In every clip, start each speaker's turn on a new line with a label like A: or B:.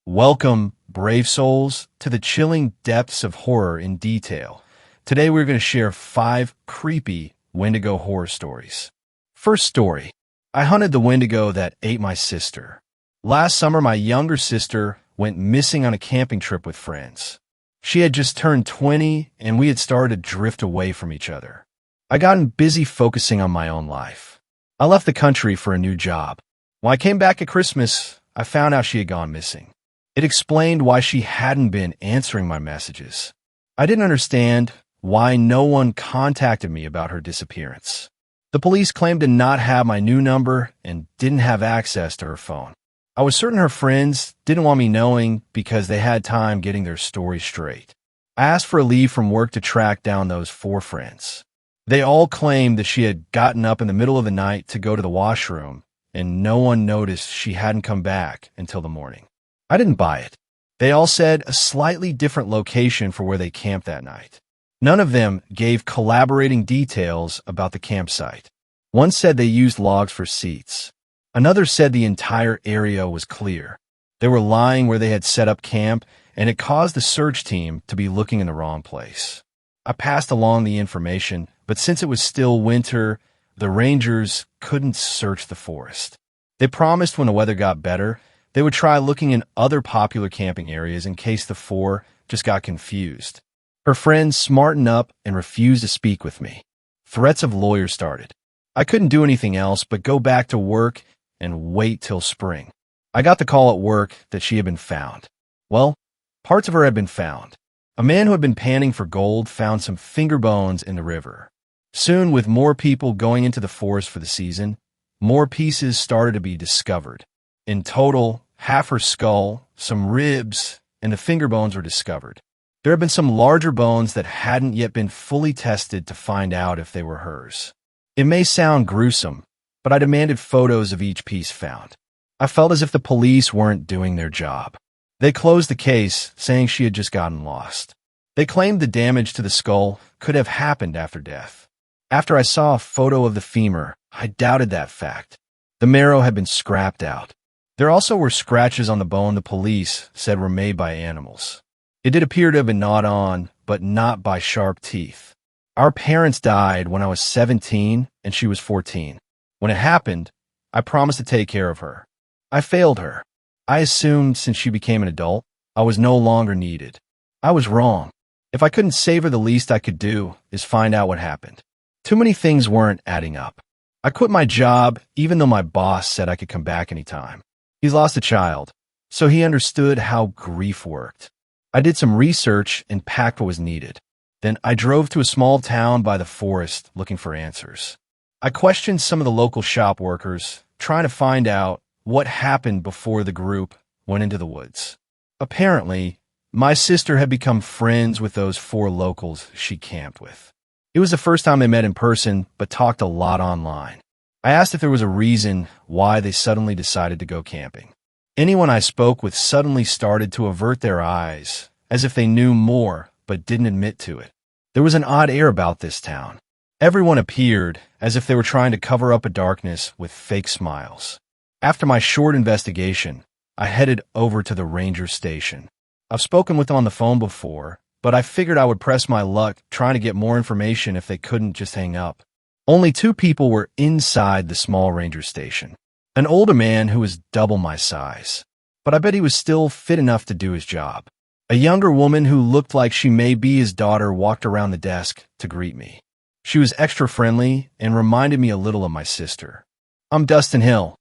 A: Welcome, brave souls, to the chilling depths of horror in detail. Today we're going to share 5 creepy Wendigo horror stories. First story. I hunted the Wendigo that ate my sister. Last summer, my younger sister went missing on a camping trip with friends. She had just turned 20, and we had started to drift away from each other. I gotten busy focusing on my own life. I left the country for a new job. When I came back at Christmas, I found out she had gone missing. It explained why she hadn't been answering my messages. I didn't understand why no one contacted me about her disappearance. The police claimed to not have my new number and didn't have access to her phone. I was certain her friends didn't want me knowing because they had time getting their story straight. I asked for a leave from work to track down those 4 friends. They all claimed that she had gotten up in the middle of the night to go to the washroom, and no one noticed she hadn't come back until the morning. I didn't buy it. They all said a slightly different location for where they camped that night. None of them gave collaborating details about the campsite. One said they used logs for seats. Another said the entire area was clear. They were lying where they had set up camp, and it caused the search team to be looking in the wrong place. I passed along the information, but since it was still winter, the rangers couldn't search the forest. They promised when the weather got better, they would try looking in other popular camping areas in case the 4 just got confused. Her friends smartened up and refused to speak with me. Threats of lawyers started. I couldn't do anything else but go back to work and wait till spring. I got the call at work that she had been found. Well, parts of her had been found. A man who had been panning for gold found some finger bones in the river. Soon, with more people going into the forest for the season, more pieces started to be discovered. In total, half her skull, some ribs, and the finger bones were discovered. There had been some larger bones that hadn't yet been fully tested to find out if they were hers. It may sound gruesome, but I demanded photos of each piece found. I felt as if the police weren't doing their job. They closed the case, saying she had just gotten lost. They claimed the damage to the skull could have happened after death. After I saw a photo of the femur, I doubted that fact. The marrow had been scrapped out. There also were scratches on the bone the police said were made by animals. It did appear to have been gnawed on, but not by sharp teeth. Our parents died when I was 17 and she was 14. When it happened, I promised to take care of her. I failed her. I assumed since she became an adult, I was no longer needed. I was wrong. If I couldn't save her, the least I could do is find out what happened. Too many things weren't adding up. I quit my job even though my boss said I could come back anytime. He's lost a child, so he understood how grief worked. I did some research and packed what was needed. Then I drove to a small town by the forest looking for answers. I questioned some of the local shop workers, trying to find out what happened before the group went into the woods. Apparently, my sister had become friends with those 4 locals she camped with. It was the first time they met in person, but talked a lot online. I asked if there was a reason why they suddenly decided to go camping. Anyone I spoke with suddenly started to avert their eyes, as if they knew more but didn't admit to it. There was an odd air about this town. Everyone appeared as if they were trying to cover up a darkness with fake smiles. After my short investigation, I headed over to the ranger station. I've spoken with them on the phone before, but I figured I would press my luck trying to get more information if they couldn't just hang up. Only 2 people were inside the small ranger station. An older man who was double my size, but I bet he was still fit enough to do his job. A younger woman who looked like she may be his daughter walked around the desk to greet me. She was extra friendly and reminded me a little of my sister. "I'm Dustin Hill.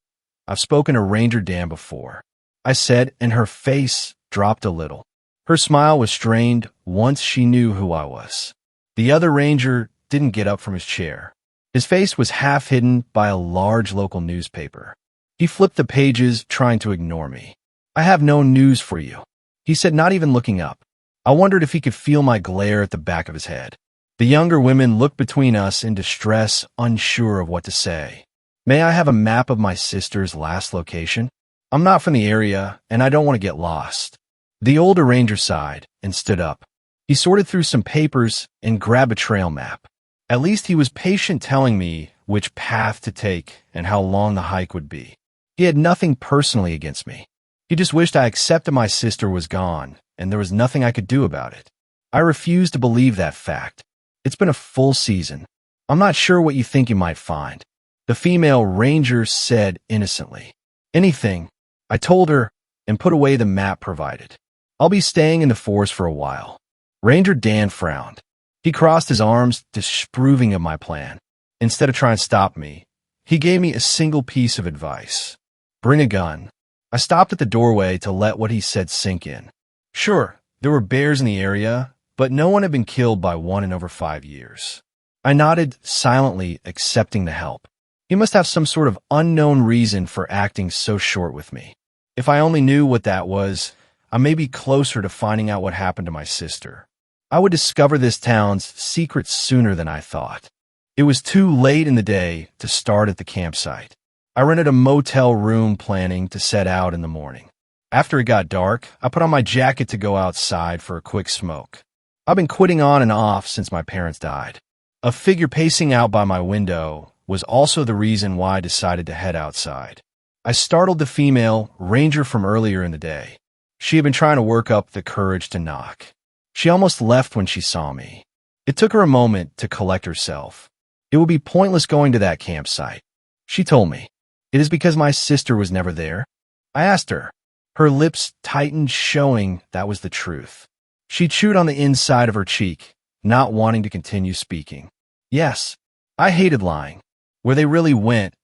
A: I've spoken to Ranger Dan before," I said, and her face dropped a little. Her smile was strained once she knew who I was. The other ranger didn't get up from his chair. His face was half hidden by a large local newspaper. He flipped the pages, trying to ignore me. "I have no news for you," he said, not even looking up. I wondered if he could feel my glare at the back of his head. The younger women looked between us in distress, unsure of what to say. "May I have a map of my sister's last location? I'm not from the area, and I don't want to get lost." The older ranger sighed and stood up. He sorted through some papers and grabbed a trail map. At least he was patient telling me which path to take and how long the hike would be. He had nothing personally against me. He just wished I accepted my sister was gone, and there was nothing I could do about it. I refuse to believe that fact. It's been a full season. I'm not sure what you think you might find. The female ranger said innocently. Anything, I told her, and put away the map provided. I'll be staying in the forest for a while. Ranger Dan frowned. He crossed his arms, disapproving of my plan. Instead of trying to stop me, he gave me a single piece of advice. Bring a gun. I stopped at the doorway to let what he said sink in. Sure, there were bears in the area, but no one had been killed by one in over 5 years. I nodded, silently accepting the help. He must have some sort of unknown reason for acting so short with me. If I only knew what that was, I may be closer to finding out what happened to my sister. I would discover this town's secrets sooner than I thought. It was too late in the day to start at the campsite. I rented a motel room planning to set out in the morning. After it got dark, I put on my jacket to go outside for a quick smoke. I've been quitting on and off since my parents died. A figure pacing out by my window was also the reason why I decided to head outside. I startled the female ranger from earlier in the day. She had been trying to work up the courage to knock. She almost left when she saw me. It took her a moment to collect herself. It would be pointless going to that campsite. She told me. It is because my sister was never there. I asked her. Her lips tightened, showing that was the truth. She chewed on the inside of her cheek, not wanting to continue speaking. Yes, I hated lying. Where they really went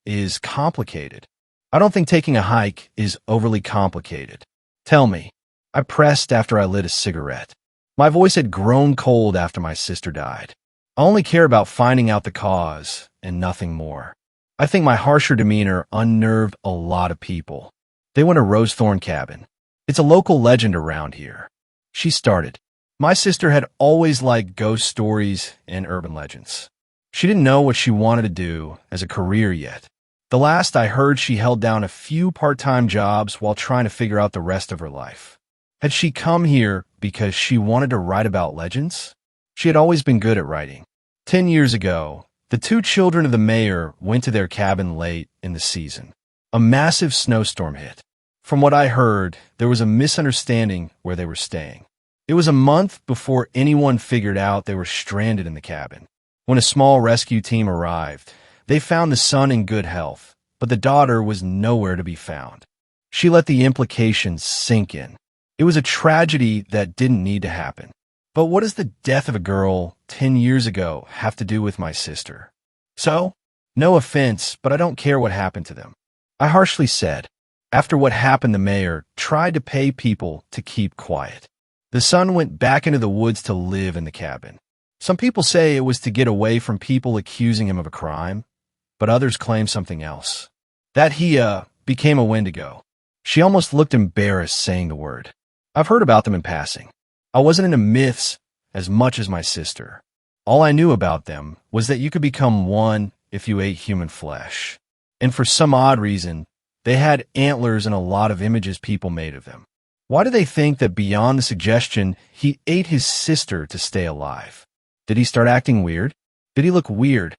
A: is complicated. I don't think taking a hike is overly complicated. Tell me. I pressed after I lit a cigarette. My voice had grown cold after my sister died. I only care about finding out the cause and nothing more. I think my harsher demeanor unnerved a lot of people. They went to Rosethorn Cabin. It's a local legend around here. She started. My sister had always liked ghost stories and urban legends. She didn't know what she wanted to do as a career yet. The last I heard, she held down a few part-time jobs while trying to figure out the rest of her life. Had she come here because she wanted to write about legends? She had always been good at writing. 10 years ago, the 2 children of the mayor went to their cabin late in the season. A massive snowstorm hit. From what I heard, there was a misunderstanding where they were staying. It was a month before anyone figured out they were stranded in the cabin. When a small rescue team arrived, they found the son in good health, but the daughter was nowhere to be found. She let the implications sink in. It was a tragedy that didn't need to happen. But what does the death of a girl 10 years ago have to do with my sister? So, no offense, but I don't care what happened to them. I harshly said. After what happened, the mayor tried to pay people to keep quiet. The son went back into the woods to live in the cabin. Some people say it was to get away from people accusing him of a crime, but others claim something else. That he, became a Wendigo. She almost looked embarrassed saying the word. I've heard about them in passing. I wasn't into myths as much as my sister. All I knew about them was that you could become one if you ate human flesh. And for some odd reason, they had antlers and a lot of images people made of them. Why do they think that beyond the suggestion he ate his sister to stay alive? Did he start acting weird? Did he look weird?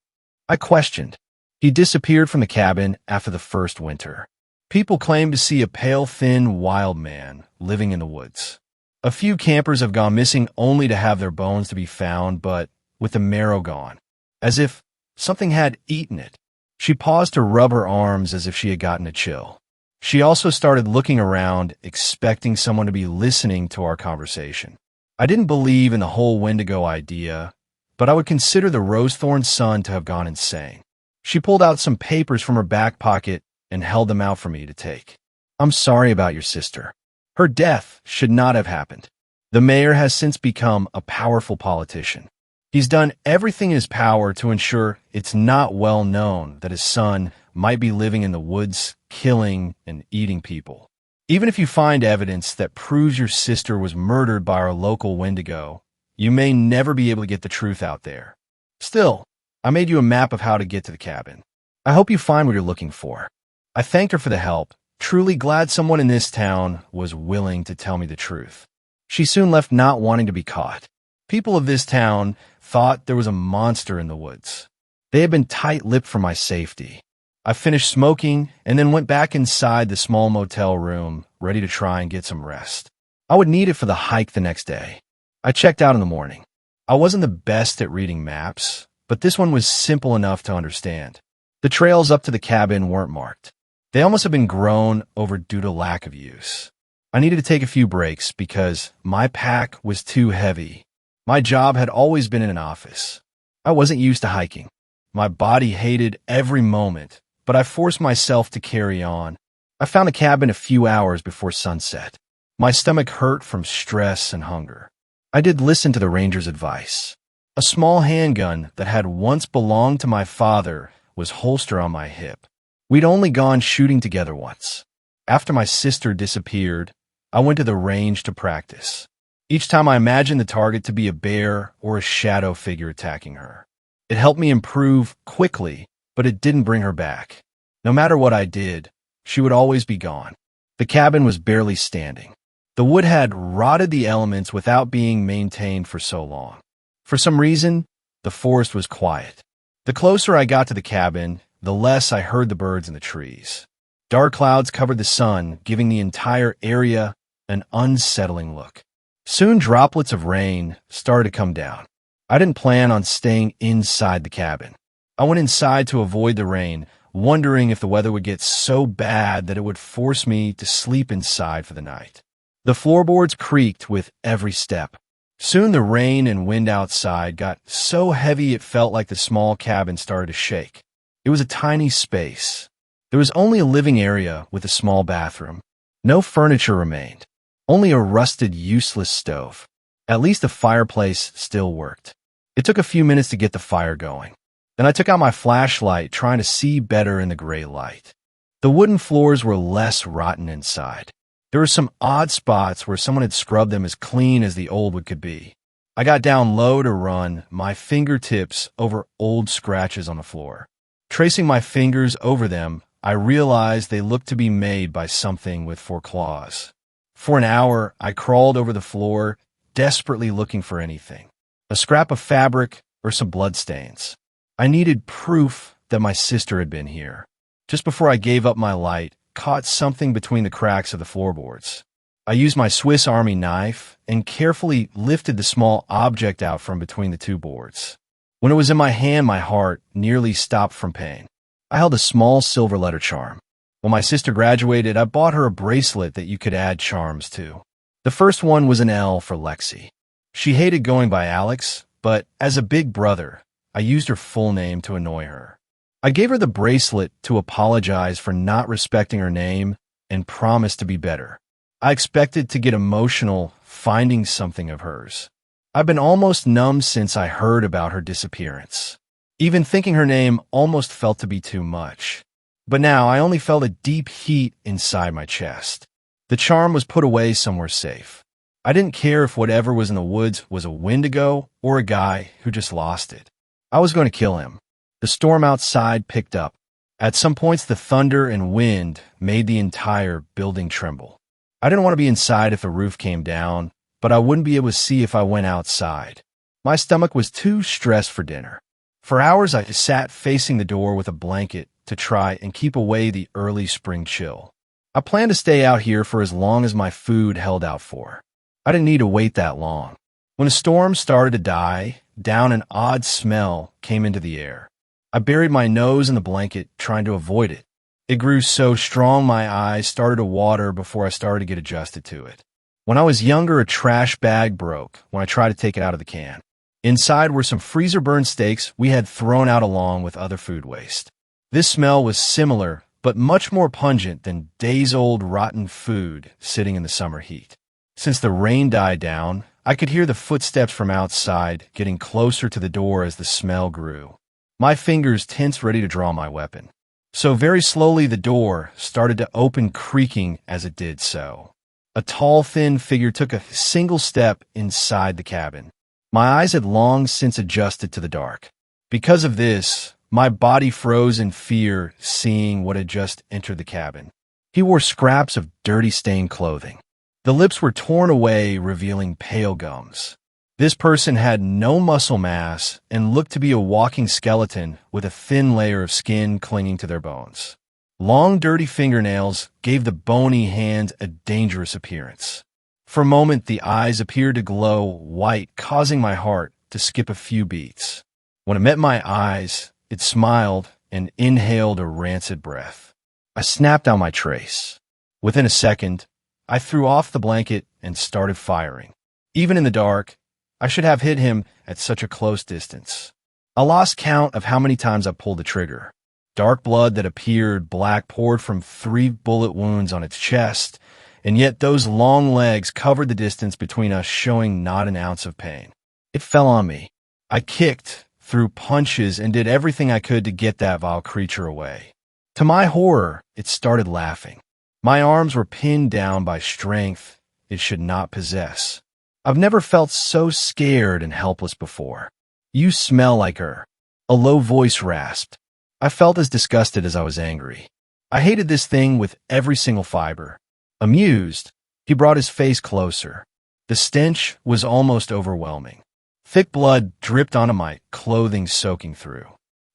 A: I questioned. He disappeared from the cabin after the first winter. People claim to see a pale, thin, wild man living in the woods. A few campers have gone missing only to have their bones to be found, but with the marrow gone, as if something had eaten it. She paused to rub her arms as if she had gotten a chill. She also started looking around, expecting someone to be listening to our conversation. I didn't believe in the whole Wendigo idea, but I would consider the Rosethorn son to have gone insane. She pulled out some papers from her back pocket and held them out for me to take. I'm sorry about your sister. Her death should not have happened. The mayor has since become a powerful politician. He's done everything in his power to ensure it's not well known that his son might be living in the woods, killing and eating people. Even if you find evidence that proves your sister was murdered by our local Wendigo, you may never be able to get the truth out there. Still, I made you a map of how to get to the cabin. I hope you find what you're looking for. I thanked her for the help, truly glad someone in this town was willing to tell me the truth. She soon left, not wanting to be caught. People of this town thought there was a monster in the woods. They had been tight-lipped for my safety. I finished smoking and then went back inside the small motel room, ready to try and get some rest. I would need it for the hike the next day. I checked out in the morning. I wasn't the best at reading maps, but this one was simple enough to understand. The trails up to the cabin weren't marked. They almost had been grown over due to lack of use. I needed to take a few breaks because my pack was too heavy. My job had always been in an office. I wasn't used to hiking. My body hated every moment, but I forced myself to carry on. I found the cabin a few hours before sunset. My stomach hurt from stress and hunger. I did listen to the ranger's advice. A small handgun that had once belonged to my father was holstered on my hip. We'd only gone shooting together once. After my sister disappeared, I went to the range to practice. Each time I imagined the target to be a bear or a shadow figure attacking her. It helped me improve quickly, but it didn't bring her back. No matter what I did, she would always be gone. The cabin was barely standing. The wood had rotted the elements without being maintained for so long. For some reason, the forest was quiet. The closer I got to the cabin, the less I heard the birds in the trees. Dark clouds covered the sun, giving the entire area an unsettling look. Soon droplets of rain started to come down. I didn't plan on staying inside the cabin. I went inside to avoid the rain, wondering if the weather would get so bad that it would force me to sleep inside for the night. The floorboards creaked with every step. Soon the rain and wind outside got so heavy it felt like the small cabin started to shake. It was a tiny space. There was only a living area with a small bathroom. No furniture remained. Only a rusted, useless stove. At least the fireplace still worked. It took a few minutes to get the fire going. Then I took out my flashlight, trying to see better in the gray light. The wooden floors were less rotten inside. There were some odd spots where someone had scrubbed them as clean as the old wood could be. I got down low to run my fingertips over old scratches on the floor. Tracing my fingers over them, I realized they looked to be made by something with 4 claws. For an hour, I crawled over the floor, desperately looking for anything. A scrap of fabric or some bloodstains. I needed proof that my sister had been here. Just before I gave up my light, caught something between the cracks of the floorboards. I used my Swiss Army knife and carefully lifted the small object out from between the 2 boards. When it was in my hand, my heart nearly stopped from pain. I held a small silver letter charm. When my sister graduated, I bought her a bracelet that you could add charms to. The first one was an L for Lexi. She hated going by Alex, but as a big brother, I used her full name to annoy her. I gave her the bracelet to apologize for not respecting her name and promised to be better. I expected to get emotional finding something of hers. I've been almost numb since I heard about her disappearance. Even thinking her name almost felt to be too much. But now I only felt a deep heat inside my chest. The charm was put away somewhere safe. I didn't care if whatever was in the woods was a Wendigo or a guy who just lost it. I was going to kill him. The storm outside picked up. At some points, the thunder and wind made the entire building tremble. I didn't want to be inside if the roof came down, but I wouldn't be able to see if I went outside. My stomach was too stressed for dinner. For hours, I sat facing the door with a blanket to try and keep away the early spring chill. I planned to stay out here for as long as my food held out for. I didn't need to wait that long. When the storm started to die down, an odd smell came into the air. I buried my nose in the blanket, trying to avoid it. It grew so strong my eyes started to water before I started to get adjusted to it. When I was younger, a trash bag broke when I tried to take it out of the can. Inside were some freezer-burned steaks we had thrown out along with other food waste. This smell was similar, but much more pungent than days-old rotten food sitting in the summer heat. Since the rain died down, I could hear the footsteps from outside getting closer to the door as the smell grew. My fingers tensed, ready to draw my weapon. So very slowly the door started to open, creaking as it did so. A tall, thin figure took a single step inside the cabin. My eyes had long since adjusted to the dark. Because of this, my body froze in fear seeing what had just entered the cabin. He wore scraps of dirty, stained clothing. The lips were torn away, revealing pale gums. This person had no muscle mass and looked to be a walking skeleton with a thin layer of skin clinging to their bones. Long, dirty fingernails gave the bony hand a dangerous appearance. For a moment, the eyes appeared to glow white, causing my heart to skip a few beats. When it met my eyes, it smiled and inhaled a rancid breath. I snapped down my trace. Within a second, I threw off the blanket and started firing. Even in the dark, I should have hit him at such a close distance. I lost count of how many times I pulled the trigger. Dark blood that appeared black poured from 3 bullet wounds on its chest, and yet those long legs covered the distance between us, showing not an ounce of pain. It fell on me. I kicked, threw punches, and did everything I could to get that vile creature away. To my horror, it started laughing. My arms were pinned down by strength it should not possess. I've never felt so scared and helpless before. "You smell like her," a low voice rasped. I felt as disgusted as I was angry. I hated this thing with every single fiber. Amused, he brought his face closer. The stench was almost overwhelming. Thick blood dripped onto my clothing, soaking through.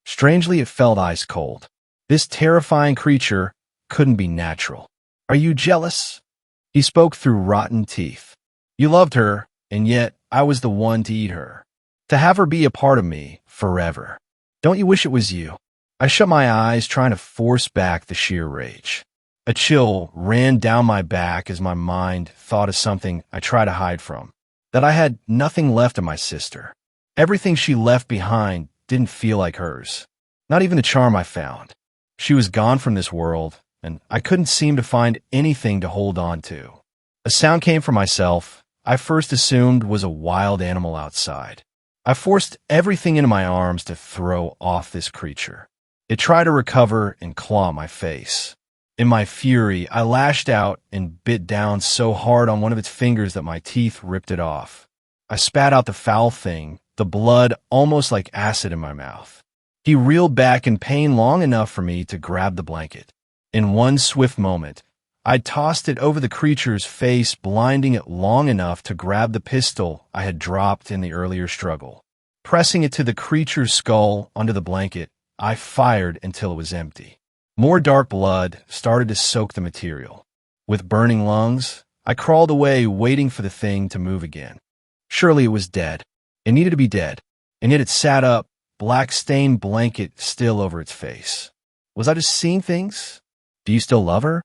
A: Strangely, it felt ice cold. This terrifying creature couldn't be natural. "Are you jealous?" He spoke through rotten teeth. "You loved her, and yet I was the one to eat her. To have her be a part of me forever. Don't you wish it was you?" I shut my eyes, trying to force back the sheer rage. A chill ran down my back as my mind thought of something I tried to hide from. That I had nothing left of my sister. Everything she left behind didn't feel like hers. Not even the charm I found. She was gone from this world, and I couldn't seem to find anything to hold on to. A sound came from myself I first assumed was a wild animal outside. I forced everything into my arms to throw off this creature. It tried to recover and claw my face. In my fury, I lashed out and bit down so hard on one of its fingers that my teeth ripped it off. I spat out the foul thing, the blood almost like acid in my mouth. He reeled back in pain long enough for me to grab the blanket. In one swift moment, I tossed it over the creature's face, blinding it long enough to grab the pistol I had dropped in the earlier struggle. Pressing it to the creature's skull under the blanket, I fired until it was empty. More dark blood started to soak the material. With burning lungs, I crawled away, waiting for the thing to move again. Surely it was dead. It needed to be dead, and yet it sat up, black-stained blanket still over its face. Was I just seeing things? "Do you still love her?"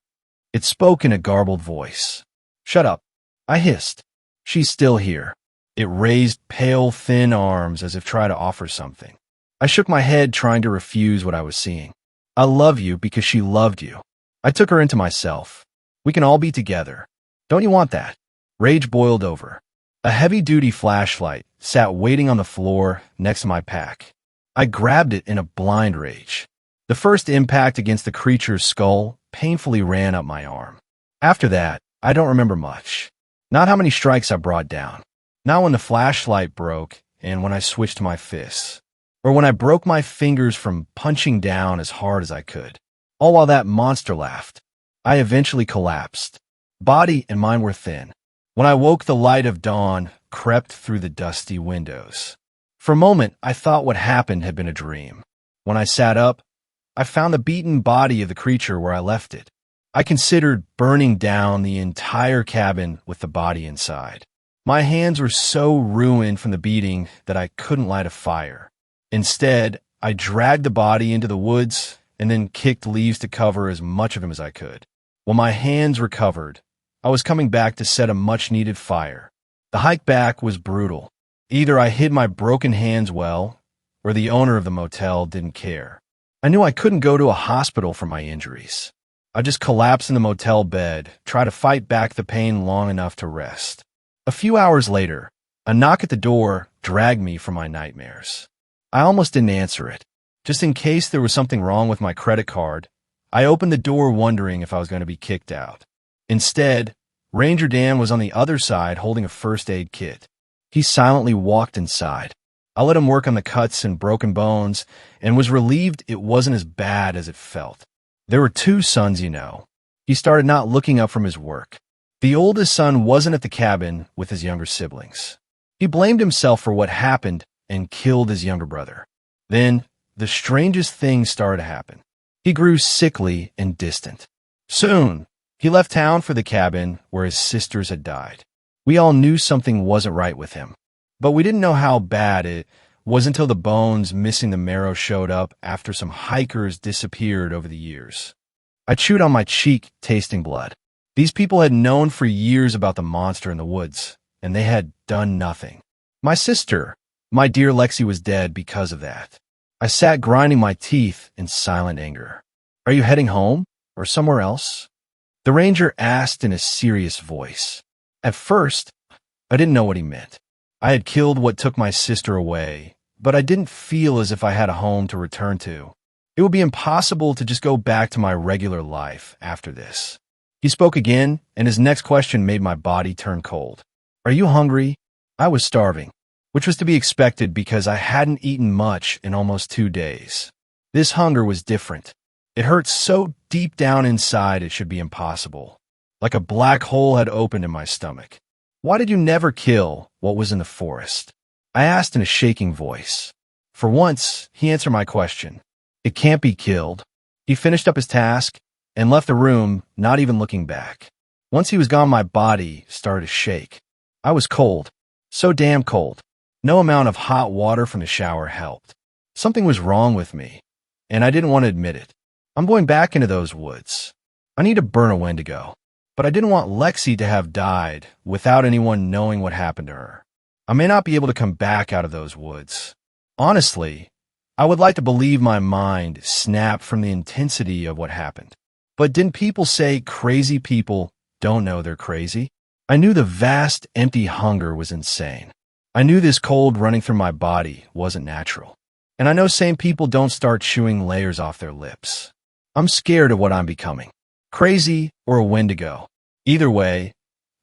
A: It spoke in a garbled voice. "Shut up," I hissed. "She's still here." It raised pale, thin arms as if trying to offer something. I shook my head, trying to refuse what I was seeing. "I love you because she loved you. I took her into myself. We can all be together. Don't you want that?" Rage boiled over. A heavy-duty flashlight sat waiting on the floor next to my pack. I grabbed it in a blind rage. The first impact against the creature's skull painfully ran up my arm. After that, I don't remember much. Not how many strikes I brought down. Not when the flashlight broke and when I switched to my fists. Or when I broke my fingers from punching down as hard as I could. All while that monster laughed. I eventually collapsed. Body and mind were thin. When I woke, the light of dawn crept through the dusty windows. For a moment, I thought what happened had been a dream. When I sat up, I found the beaten body of the creature where I left it. I considered burning down the entire cabin with the body inside. My hands were so ruined from the beating that I couldn't light a fire. Instead, I dragged the body into the woods and then kicked leaves to cover as much of him as I could. When my hands recovered, I was coming back to set a much-needed fire. The hike back was brutal. Either I hid my broken hands well, or the owner of the motel didn't care. I knew I couldn't go to a hospital for my injuries. I just collapsed in the motel bed, tried to fight back the pain long enough to rest. A few hours later, a knock at the door dragged me from my nightmares. I almost didn't answer it. Just in case there was something wrong with my credit card, I opened the door wondering if I was going to be kicked out. Instead, Ranger Dan was on the other side holding a first aid kit. He silently walked inside. I let him work on the cuts and broken bones and was relieved it wasn't as bad as it felt. There were 2 sons, you know. He started not looking up from his work. The oldest son wasn't at the cabin with his younger siblings. He blamed himself for what happened and killed his younger brother. Then, the strangest thing started to happen. He grew sickly and distant. Soon, he left town for the cabin where his sisters had died. We all knew something wasn't right with him, but we didn't know how bad it was until the bones missing the marrow showed up after some hikers disappeared over the years. I chewed on my cheek, tasting blood. These people had known for years about the monster in the woods, and they had done nothing. My sister, my dear Lexi, was dead because of that. I sat grinding my teeth in silent anger. Are you heading home or somewhere else? The ranger asked in a serious voice. At first, I didn't know what he meant. I had killed what took my sister away, but I didn't feel as if I had a home to return to. It would be impossible to just go back to my regular life after this. He spoke again, and his next question made my body turn cold. Are you hungry? I was starving, which was to be expected because I hadn't eaten much in almost 2 days. This hunger was different. It hurt so deep down inside it should be impossible. Like a black hole had opened in my stomach. Why did you never kill what was in the forest? I asked in a shaking voice. For once, he answered my question. It can't be killed. He finished up his task and left the room, not even looking back. Once he was gone, my body started to shake. I was cold, so damn cold. No amount of hot water from the shower helped. Something was wrong with me, and I didn't want to admit it. I'm going back into those woods. I need to burn a Wendigo. But I didn't want Lexi to have died without anyone knowing what happened to her. I may not be able to come back out of those woods. Honestly, I would like to believe my mind snapped from the intensity of what happened. But didn't people say crazy people don't know they're crazy? I knew the vast, empty hunger was insane. I knew this cold running through my body wasn't natural. And I know sane people don't start chewing layers off their lips. I'm scared of what I'm becoming. Crazy or a Wendigo. Either way,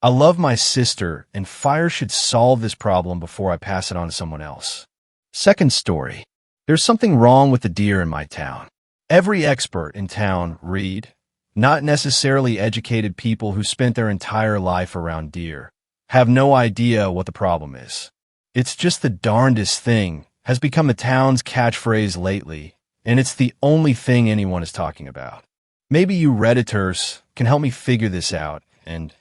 A: I love my sister, and fire should solve this problem before I pass it on to someone else. Second story. There's something wrong with the deer in my town. Every expert in town read, not necessarily educated people who spent their entire life around deer, have no idea what the problem is. It's just the darndest thing has become the town's catchphrase lately, and it's the only thing anyone is talking about. Maybe you Redditors can help me figure this out and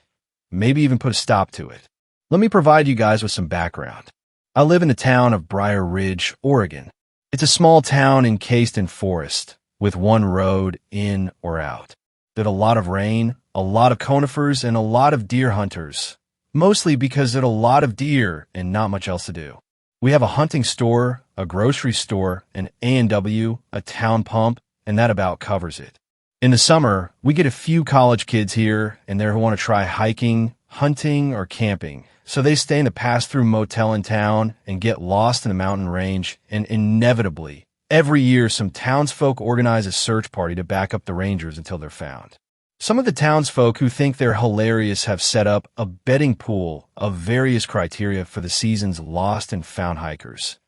A: maybe even put a stop to it. Let me provide you guys with some background. I live in the town of Briar Ridge, Oregon. It's a small town encased in forest with one road in or out. There's a lot of rain, a lot of conifers, and a lot of deer hunters, mostly because there's a lot of deer and not much else to do. We have a hunting store, a grocery store, an A&W, a town pump, and that about covers it. In the summer, we get a few college kids here and there who want to try hiking, hunting, or camping. So they stay in the pass-through motel in town and get lost in the mountain range, and inevitably, every year some townsfolk organize a search party to back up the rangers until they're found. Some of the townsfolk who think they're hilarious have set up a betting pool of various criteria for the season's lost and found hikers.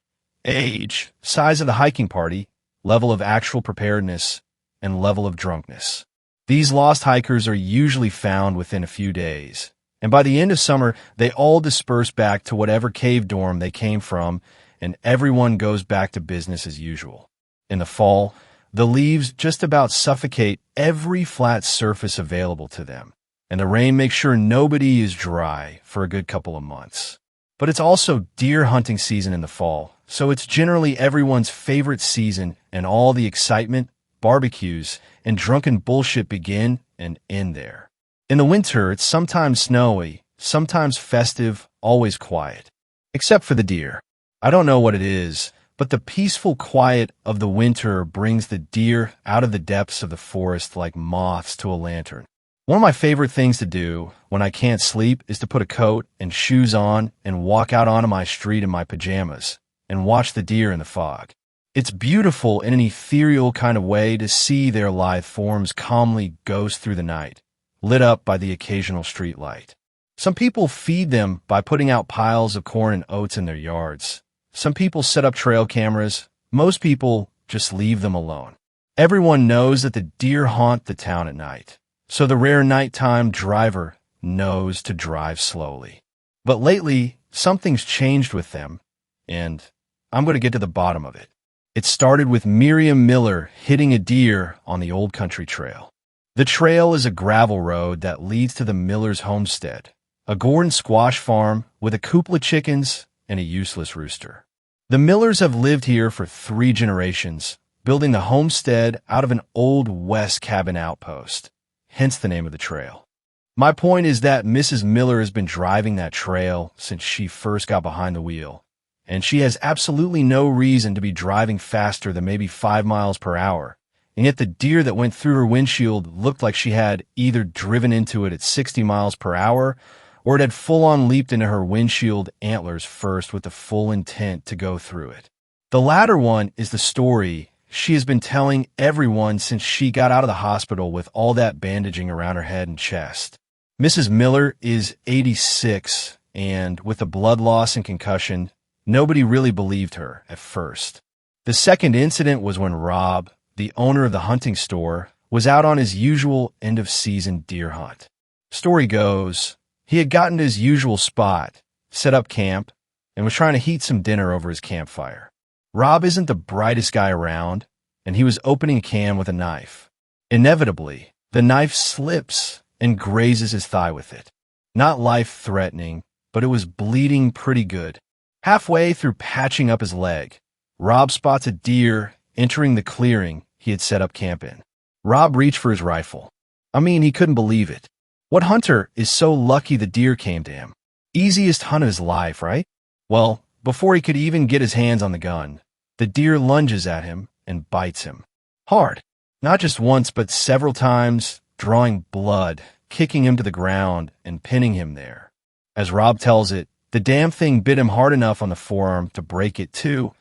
A: Age, size of the hiking party, level of actual preparedness, and level of drunkenness. These lost hikers are usually found within a few days, and by the end of summer, they all disperse back to whatever cave dorm they came from, and everyone goes back to business as usual. In the fall, the leaves just about suffocate every flat surface available to them, and the rain makes sure nobody is dry for a good couple of months. But it's also deer hunting season in the fall, so it's generally everyone's favorite season, and all the excitement, barbecues, and drunken bullshit begin and end there. In the winter, it's sometimes snowy, sometimes festive, always quiet. Except for the deer. I don't know what it is, but the peaceful quiet of the winter brings the deer out of the depths of the forest like moths to a lantern. One of my favorite things to do when I can't sleep is to put a coat and shoes on and walk out onto my street in my pajamas and watch the deer in the fog. It's beautiful in an ethereal kind of way to see their lithe forms calmly ghost through the night, lit up by the occasional street light. Some people feed them by putting out piles of corn and oats in their yards. Some people set up trail cameras. Most people just leave them alone. Everyone knows that the deer haunt the town at night, so the rare nighttime driver knows to drive slowly. But lately, something's changed with them, and I'm going to get to the bottom of it. It started with Miriam Miller hitting a deer on the Old Country Trail. The trail is a gravel road that leads to the Miller's homestead, a gourd and squash farm with a coopla chickens and a useless rooster. The Millers have lived here for 3 generations, building the homestead out of an old West cabin outpost, hence the name of the trail. My point is that Mrs. Miller has been driving that trail since she first got behind the wheel, and she has absolutely no reason to be driving faster than maybe 5 miles per hour. And yet the deer that went through her windshield looked like she had either driven into it at 60 miles per hour or it had full-on leaped into her windshield antlers first with the full intent to go through it. The latter one is the story she has been telling everyone since she got out of the hospital with all that bandaging around her head and chest. Mrs. Miller is 86, and with the blood loss and concussion, nobody really believed her at first. The second incident was when Rob, the owner of the hunting store, was out on his usual end-of-season deer hunt. Story goes, he had gotten to his usual spot, set up camp, and was trying to heat some dinner over his campfire. Rob isn't the brightest guy around, and he was opening a can with a knife. Inevitably, the knife slips and grazes his thigh with it. Not life-threatening, but it was bleeding pretty good. Halfway through patching up his leg, Rob spots a deer entering the clearing he had set up camp in. Rob reached for his rifle. He couldn't believe it. What hunter is so lucky the deer came to him? Easiest hunt of his life, right? Well, before he could even get his hands on the gun, the deer lunges at him and bites him. Hard. Not just once, but several times, drawing blood, kicking him to the ground, and pinning him there. As Rob tells it, the damn thing bit him hard enough on the forearm to break it too,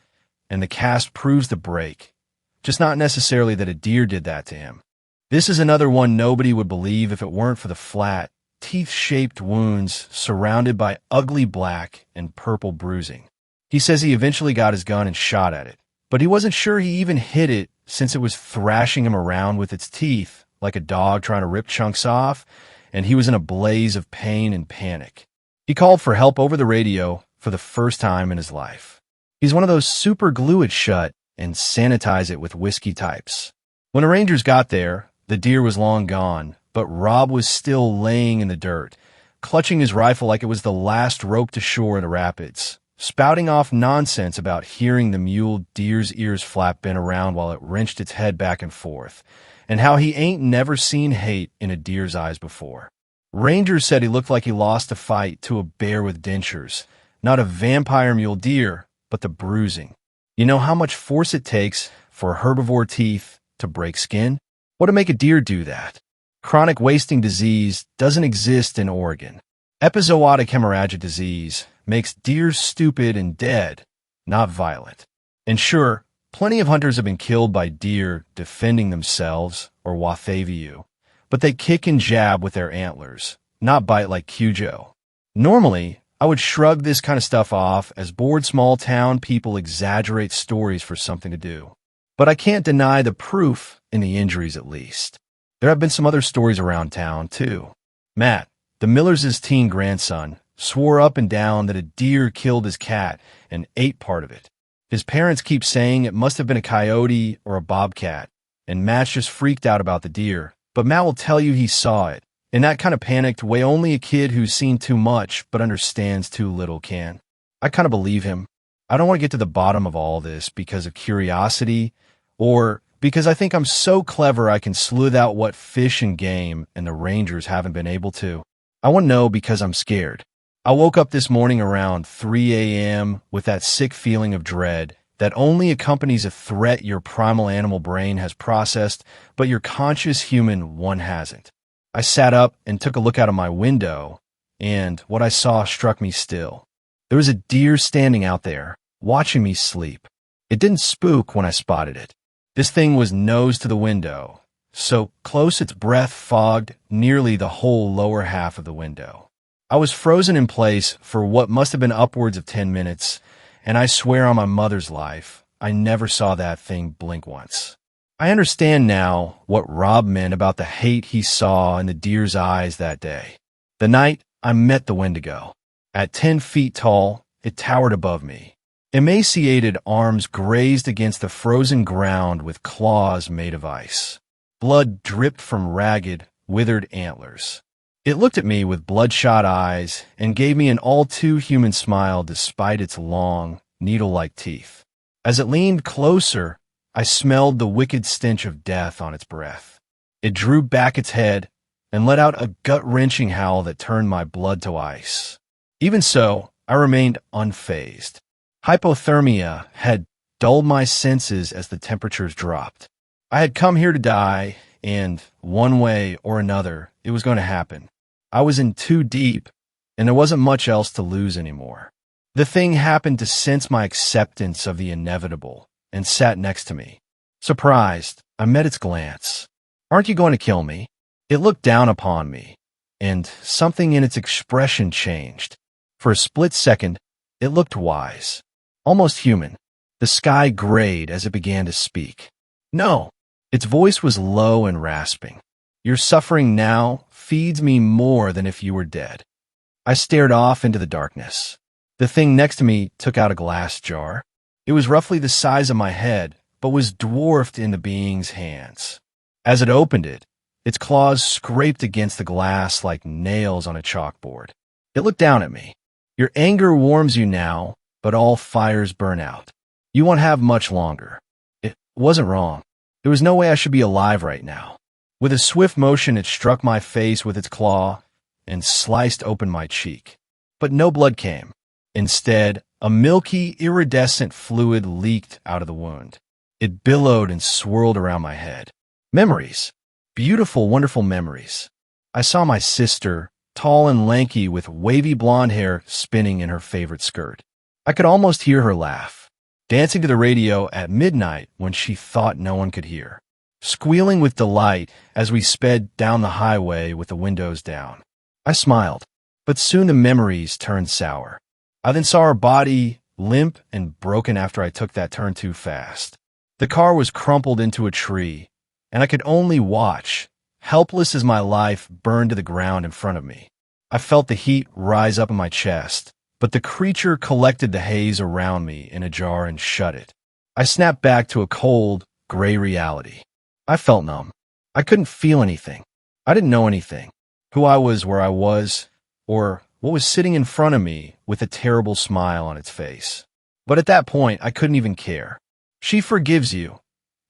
A: and the cast proves the break. Just not necessarily that a deer did that to him. This is another one nobody would believe if it weren't for the flat, teeth-shaped wounds surrounded by ugly black and purple bruising. He says he eventually got his gun and shot at it, but he wasn't sure he even hit it since it was thrashing him around with its teeth like a dog trying to rip chunks off, and he was in a blaze of pain and panic. He called for help over the radio for the first time in his life. He's one of those super glue it shut and sanitize it with whiskey types. When the Rangers got there, the deer was long gone, but Rob was still laying in the dirt, clutching his rifle like it was the last rope to shore in the rapids, spouting off nonsense about hearing the mule deer's ears flap bent around while it wrenched its head back and forth, and how he ain't never seen hate in a deer's eyes before. Rangers said he looked like he lost a fight to a bear with dentures, not a vampire mule deer, but the bruising. You know how much force it takes for herbivore teeth to break skin? What to make a deer do that? Chronic wasting disease doesn't exist in Oregon. Epizootic hemorrhagic disease makes deer stupid and dead, not violent. And sure, plenty of hunters have been killed by deer defending themselves or wathaviu, but they kick and jab with their antlers, not bite like Cujo. Normally, I would shrug this kind of stuff off as bored small town people exaggerate stories for something to do. But I can't deny the proof in the injuries at least. There have been some other stories around town too. Matt, the Millers' teen grandson, swore up and down that a deer killed his cat and ate part of it. His parents keep saying it must have been a coyote or a bobcat, and Matt's just freaked out about the deer. But Matt will tell you he saw it, and that kind of panicked way only a kid who's seen too much but understands too little can. I kind of believe him. I don't want to get to the bottom of all this because of curiosity or because I think I'm so clever I can sleuth out what fish and game and the Rangers haven't been able to. I want to know because I'm scared. I woke up this morning around 3 a.m. with that sick feeling of dread that only accompanies a threat your primal animal brain has processed, but your conscious human one hasn't. I sat up and took a look out of my window, and what I saw struck me still. There was a deer standing out there, watching me sleep. It didn't spook when I spotted it. This thing was nose to the window, so close its breath fogged nearly the whole lower half of the window. I was frozen in place for what must have been upwards of 10 minutes, and I swear on my mother's life, I never saw that thing blink once. I understand now what Rob meant about the hate he saw in the deer's eyes that day. The night I met the Wendigo. At 10 feet tall, it towered above me. Emaciated arms grazed against the frozen ground with claws made of ice. Blood dripped from ragged, withered antlers. It looked at me with bloodshot eyes and gave me an all-too-human smile despite its long, needle-like teeth. As it leaned closer, I smelled the wicked stench of death on its breath. It drew back its head and let out a gut-wrenching howl that turned my blood to ice. Even so, I remained unfazed. Hypothermia had dulled my senses as the temperatures dropped. I had come here to die, and one way or another, it was going to happen. I was in too deep, and there wasn't much else to lose anymore. The thing happened to sense my acceptance of the inevitable and sat next to me. Surprised, I met its glance. "Aren't you going to kill me?" It looked down upon me, and something in its expression changed. For a split second, it looked wise, almost human. The sky grayed as it began to speak. "No." Its voice was low and rasping. "Your suffering now feeds me more than if you were dead." I stared off into the darkness. The thing next to me took out a glass jar. It was roughly the size of my head, but was dwarfed in the being's hands. As it opened it, its claws scraped against the glass like nails on a chalkboard. It looked down at me. "Your anger warms you now, but all fires burn out. You won't have much longer." It wasn't wrong. There was no way I should be alive right now. With a swift motion, it struck my face with its claw and sliced open my cheek. But no blood came. Instead, a milky, iridescent fluid leaked out of the wound. It billowed and swirled around my head. Memories. Beautiful, wonderful memories. I saw my sister, tall and lanky with wavy blonde hair spinning in her favorite skirt. I could almost hear her laugh, dancing to the radio at midnight when she thought no one could hear, squealing with delight as we sped down the highway with the windows down. I smiled, but soon the memories turned sour. I then saw her body limp and broken after I took that turn too fast. The car was crumpled into a tree, and I could only watch, helpless as my life burned to the ground in front of me. I felt the heat rise up in my chest, but the creature collected the haze around me in a jar and shut it. I snapped back to a cold, gray reality. I felt numb. I couldn't feel anything. I didn't know anything. Who I was, where I was, or what was sitting in front of me with a terrible smile on its face. But at that point, I couldn't even care. "She forgives you,"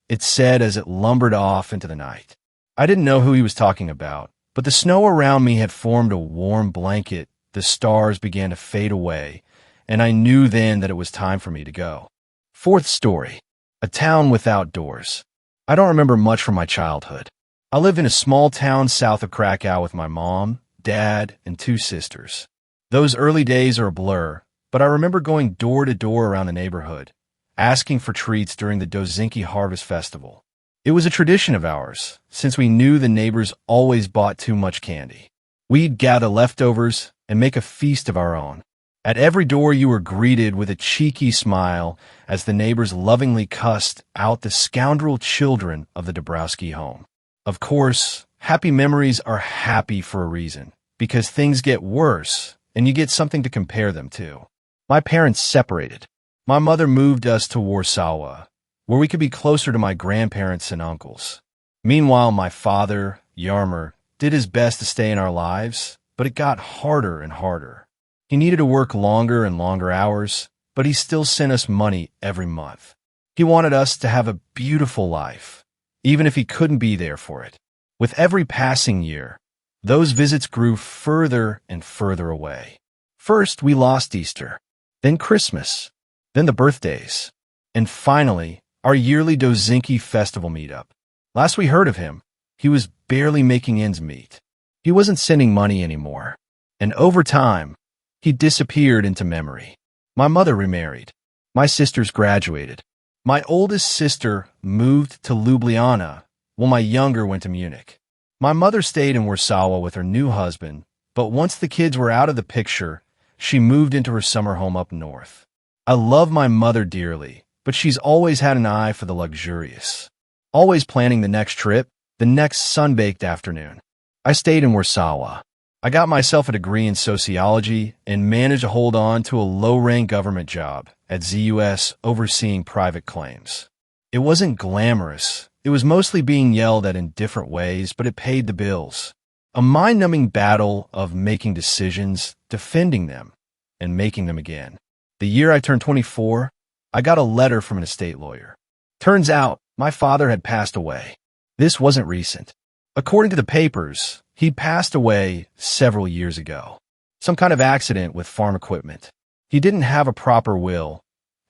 A: it said as it lumbered off into the night. I didn't know who he was talking about, but the snow around me had formed a warm blanket, the stars began to fade away, and I knew then that it was time for me to go. Fourth story. A town without doors. I don't remember much from my childhood. I lived in a small town south of Krakow with my mom, dad, and 2 sisters. Those early days are a blur, but I remember going door to door around the neighborhood, asking for treats during the Dozinki Harvest Festival. It was a tradition of ours, since we knew the neighbors always bought too much candy. We'd gather leftovers and make a feast of our own. At every door you were greeted with a cheeky smile as the neighbors lovingly cussed out the scoundrel children of the Dabrowski home. Of course, happy memories are happy for a reason, because things get worse and you get something to compare them to. My parents separated. My mother moved us to Warsaw, where we could be closer to my grandparents and uncles. Meanwhile, my father, Yarmer, did his best to stay in our lives, but it got harder and harder. He needed to work longer and longer hours, but he still sent us money every month. He wanted us to have a beautiful life, even if he couldn't be there for it. With every passing year, those visits grew further and further away. First, we lost Easter, then Christmas, then the birthdays, and finally, our yearly Dozinki festival meetup. Last we heard of him, he was barely making ends meet. He wasn't sending money anymore, and over time, he disappeared into memory. My mother remarried. My sisters graduated. My oldest sister moved to Ljubljana, while my younger went to Munich. My mother stayed in Warsaw with her new husband, but once the kids were out of the picture, she moved into her summer home up north. I love my mother dearly, but she's always had an eye for the luxurious. Always planning the next trip, the next sun-baked afternoon. I stayed in Warsaw. I got myself a degree in sociology and managed to hold on to a low-rank government job at ZUS overseeing private claims. It wasn't glamorous. It was mostly being yelled at in different ways, but it paid the bills. A mind-numbing battle of making decisions, defending them, and making them again. The year I turned 24, I got a letter from an estate lawyer. Turns out, my father had passed away. This wasn't recent. According to the papers, he'd passed away several years ago. Some kind of accident with farm equipment. He didn't have a proper will,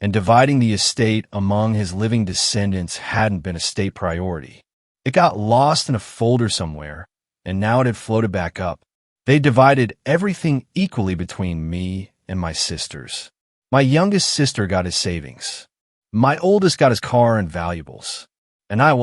A: and dividing the estate among his living descendants hadn't been a state priority. It got lost in a folder somewhere, and now it had floated back up. They divided everything equally between me and my sisters. My youngest sister got his savings. My oldest got his car and valuables. And I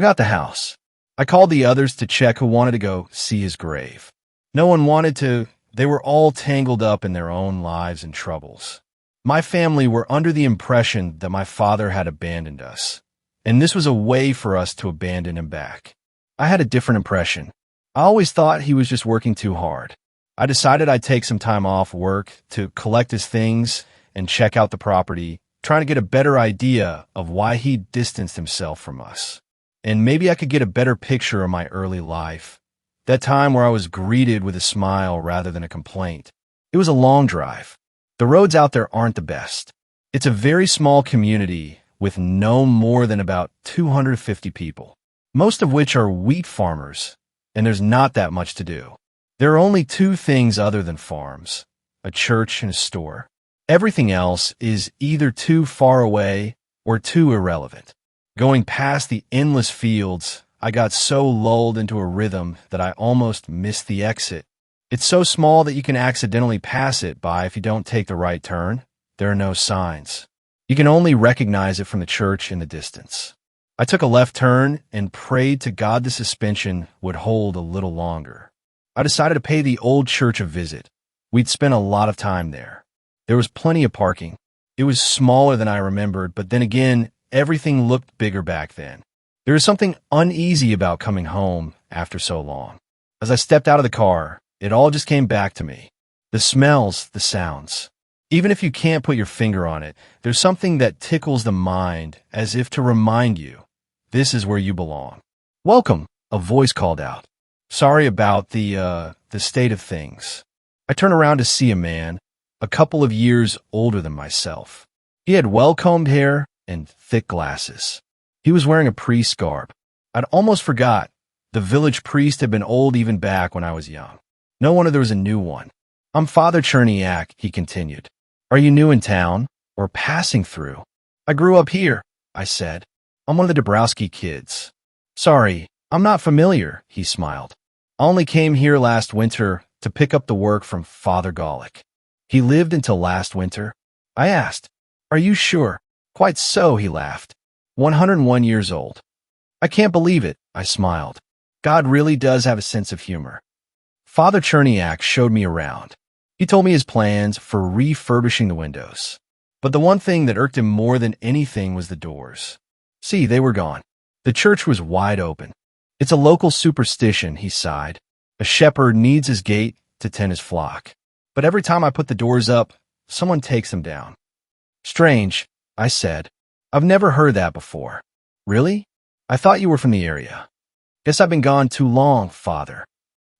A: got the house. I called the others to check who wanted to go see his grave. No one wanted to. They were all tangled up in their own lives and troubles. My family were under the impression that my father had abandoned us, and this was a way for us to abandon him back. I had a different impression. I always thought he was just working too hard. I decided I'd take some time off work to collect his things and check out the property, trying to get a better idea of why he distanced himself from us. And maybe I could get a better picture of my early life, that time where I was greeted with a smile rather than a complaint. It was a long drive. The roads out there aren't the best. It's a very small community with no more than about 250 people, most of which are wheat farmers, and there's not that much to do. There are only two things other than farms, a church and a store. Everything else is either too far away or too irrelevant. Going past the endless fields, I got so lulled into a rhythm that I almost missed the exit. It's so small that you can accidentally pass it by if you don't take the right turn. There are no signs. You can only recognize it from the church in the distance. I took a left turn and prayed to God the suspension would hold a little longer. I decided to pay the old church a visit. We'd spent a lot of time there. There was plenty of parking. It was smaller than I remembered, but then again, everything looked bigger back then. There was something uneasy about coming home after so long. As I stepped out of the car, it all just came back to me. The smells, the sounds. Even if you can't put your finger on it, there's something that tickles the mind as if to remind you, this is where you belong. Welcome, a voice called out. Sorry about the state of things. I turned around to see a man, a couple of years older than myself. He had well-combed hair and thick glasses. He was wearing a priest's garb. I'd almost forgot. The village priest had been old even back when I was young. No wonder there was a new one. I'm Father Cherniak, he continued. Are you new in town or passing through? I grew up here, I said. I'm one of the Dabrowski kids. Sorry, I'm not familiar, he smiled. I only came here last winter to pick up the work from Father Golick. He lived until last winter. I asked, are you sure? Quite so, he laughed. 101 years old. I can't believe it, I smiled. God really does have a sense of humor. Father Cherniak showed me around. He told me his plans for refurbishing the windows. But the one thing that irked him more than anything was the doors. See, they were gone. The church was wide open. It's a local superstition, he sighed. A shepherd needs his gate to tend his flock. But every time I put the doors up, someone takes them down. Strange, I said. I've never heard that before. Really? I thought you were from the area. Guess I've been gone too long, Father.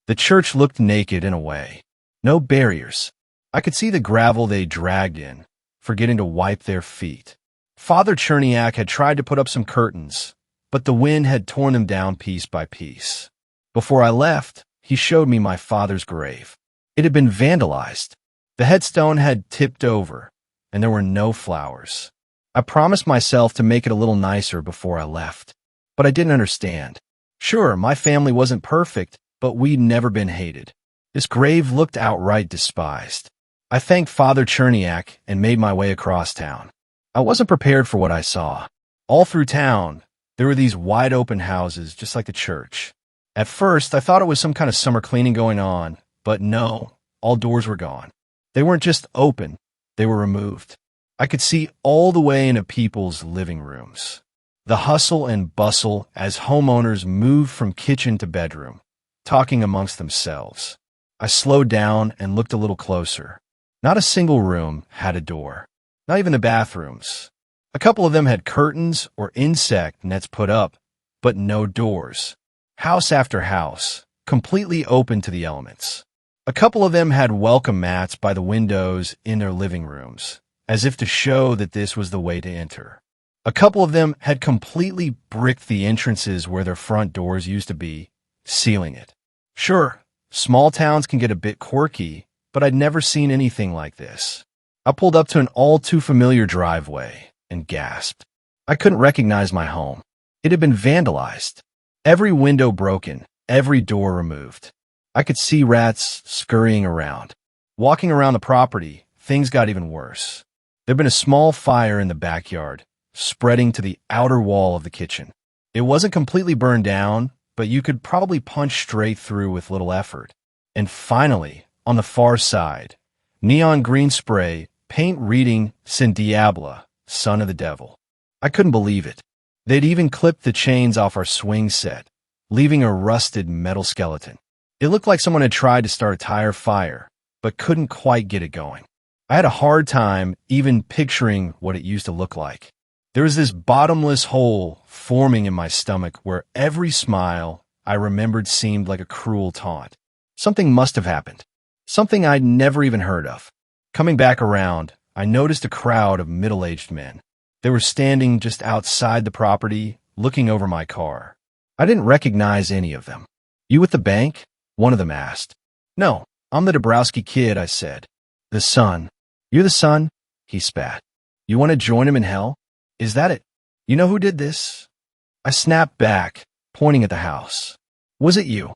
A: The church looked naked in a way. No barriers. I could see the gravel they dragged in, forgetting to wipe their feet. Father Cherniak had tried to put up some curtains, but the wind had torn them down piece by piece. Before I left, he showed me my father's grave. It had been vandalized. The headstone had tipped over, and there were no flowers. I promised myself to make it a little nicer before I left, but I didn't understand. Sure, my family wasn't perfect, but we'd never been hated. This grave looked outright despised. I thanked Father Cherniak and made my way across town. I wasn't prepared for what I saw. All through town, there were these wide-open houses, just like the church. At first, I thought it was some kind of summer cleaning going on, but no, all doors were gone. They weren't just open, they were removed. I could see all the way into people's living rooms. The hustle and bustle as homeowners moved from kitchen to bedroom, talking amongst themselves. I slowed down and looked a little closer. Not a single room had a door. Not even the bathrooms. A couple of them had curtains or insect nets put up, but no doors. House after house, completely open to the elements. A couple of them had welcome mats by the windows in their living rooms, as if to show that this was the way to enter. A couple of them had completely bricked the entrances where their front doors used to be, sealing it. Sure, small towns can get a bit quirky, but I'd never seen anything like this. I pulled up to an all-too-familiar driveway and gasped. I couldn't recognize my home. It had been vandalized. Every window broken, every door removed. I could see rats scurrying around. Walking around the property, things got even worse. There'd been a small fire in the backyard, spreading to the outer wall of the kitchen. It wasn't completely burned down, but you could probably punch straight through with little effort. And finally, on the far side, neon green spray, paint reading Sin Diablo, Son of the Devil. I couldn't believe it. They'd even clipped the chains off our swing set, leaving a rusted metal skeleton. It looked like someone had tried to start a tire fire, but couldn't quite get it going. I had a hard time even picturing what it used to look like. There was this bottomless hole forming in my stomach where every smile I remembered seemed like a cruel taunt. Something must have happened. Something I'd never even heard of. Coming back around, I noticed a crowd of middle-aged men. They were standing just outside the property, looking over my car. I didn't recognize any of them. "You at the bank?" one of them asked. "No, I'm the Dabrowski kid," I said. "The son." "You're the son?" he spat. "You want to join him in hell? Is that it? You know who did this?" I snapped back, pointing at the house. "Was it you?"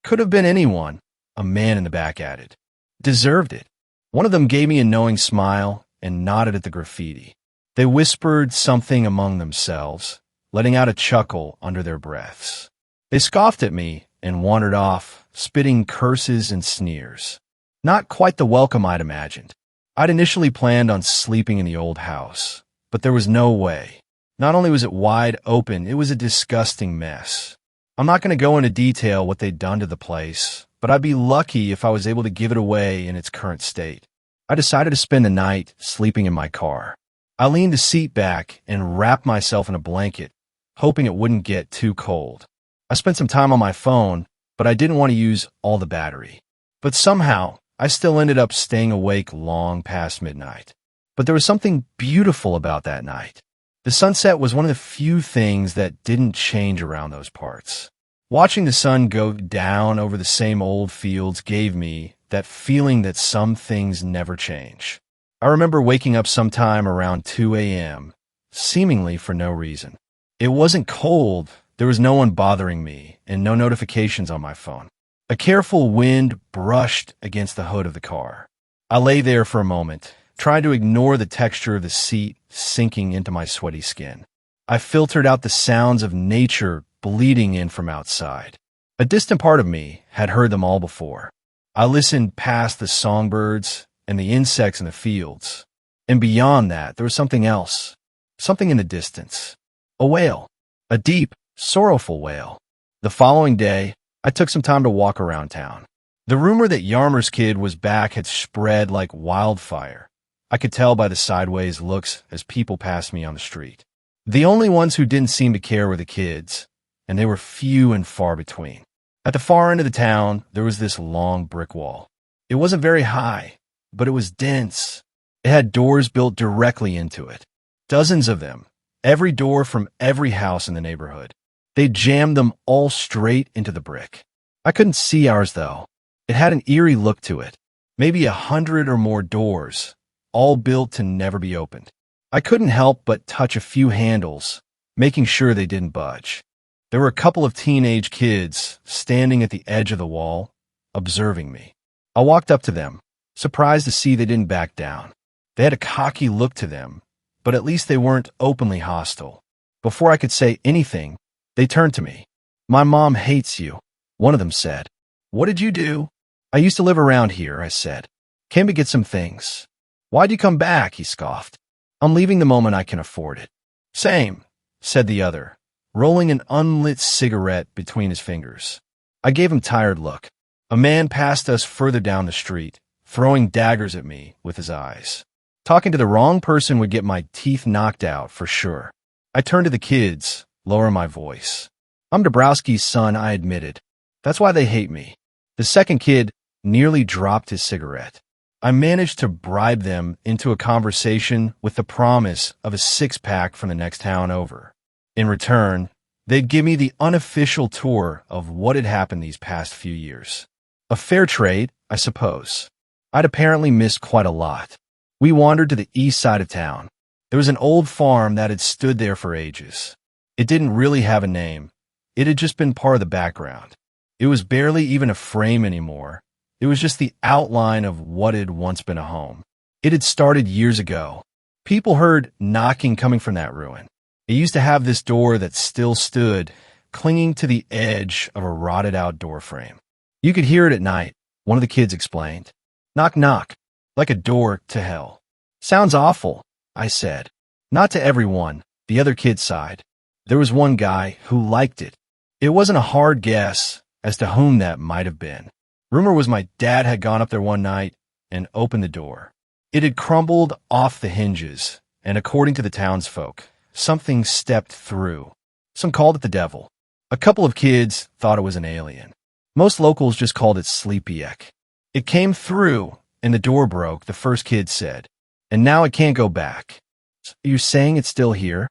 A: "Could have been anyone," a man in the back added. "Deserved it." One of them gave me a knowing smile and nodded at the graffiti. They whispered something among themselves, letting out a chuckle under their breaths. They scoffed at me and wandered off, spitting curses and sneers. Not quite the welcome I'd imagined. I'd initially planned on sleeping in the old house, but there was no way. Not only was it wide open, it was a disgusting mess. I'm not going to go into detail what they'd done to the place, but I'd be lucky if I was able to give it away in its current state. I decided to spend the night sleeping in my car. I leaned the seat back and wrapped myself in a blanket, hoping it wouldn't get too cold. I spent some time on my phone, but I didn't want to use all the battery. But somehow, I still ended up staying awake long past midnight. But there was something beautiful about that night. The sunset was one of the few things that didn't change around those parts. Watching the sun go down over the same old fields gave me that feeling that some things never change. I remember waking up sometime around 2 a.m., seemingly for no reason. It wasn't cold, there was no one bothering me, and no notifications on my phone. A careful wind brushed against the hood of the car. I lay there for a moment, trying to ignore the texture of the seat sinking into my sweaty skin. I filtered out the sounds of nature bleeding in from outside. A distant part of me had heard them all before. I listened past the songbirds and the insects in the fields. And beyond that, there was something else. Something in the distance. A wail. A deep, sorrowful wail. The following day, I took some time to walk around town. The rumor that Yarmer's kid was back had spread like wildfire. I could tell by the sideways looks as people passed me on the street. The only ones who didn't seem to care were the kids, and they were few and far between. At the far end of the town, there was this long brick wall. It wasn't very high, but it was dense. It had doors built directly into it. Dozens of them, every door from every house in the neighborhood. They jammed them all straight into the brick. I couldn't see ours, though. It had an eerie look to it. Maybe 100 or more doors, all built to never be opened. I couldn't help but touch a few handles, making sure they didn't budge. There were a couple of teenage kids standing at the edge of the wall, observing me. I walked up to them, surprised to see they didn't back down. They had a cocky look to them, but at least they weren't openly hostile. Before I could say anything, they turned to me. "My mom hates you," one of them said. "What did you do?" "I used to live around here," I said. "Came to get some things." "Why'd you come back?" he scoffed. "I'm leaving the moment I can afford it." "Same," said the other, rolling an unlit cigarette between his fingers. I gave him a tired look. A man passed us further down the street, throwing daggers at me with his eyes. Talking to the wrong person would get my teeth knocked out for sure. I turned to the kids, lowering my voice. I'm Dabrowski's son, I admitted. That's why they hate me. The second kid nearly dropped his cigarette. I managed to bribe them into a conversation with the promise of a six-pack from the next town over. In return, they'd give me the unofficial tour of what had happened these past few years. A fair trade, I suppose. I'd apparently missed quite a lot. We wandered to the east side of town. There was an old farm that had stood there for ages. It didn't really have a name. It had just been part of the background. It was barely even a frame anymore. It was just the outline of what had once been a home. It had started years ago. People heard knocking coming from that ruin. It used to have this door that still stood, clinging to the edge of a rotted-out door frame. You could hear it at night, one of the kids explained. Knock, knock, like a door to hell. Sounds awful, I said. Not to everyone, the other kid sighed. There was one guy who liked it. It wasn't a hard guess as to whom that might have been. Rumor was my dad had gone up there one night and opened the door. It had crumbled off the hinges, and according to the townsfolk, something stepped through. Some called it the devil. A couple of kids thought it was an alien. Most locals just called it Sleepyek. It came through, and the door broke, the first kid said. And now it can't go back. Are you saying it's still here?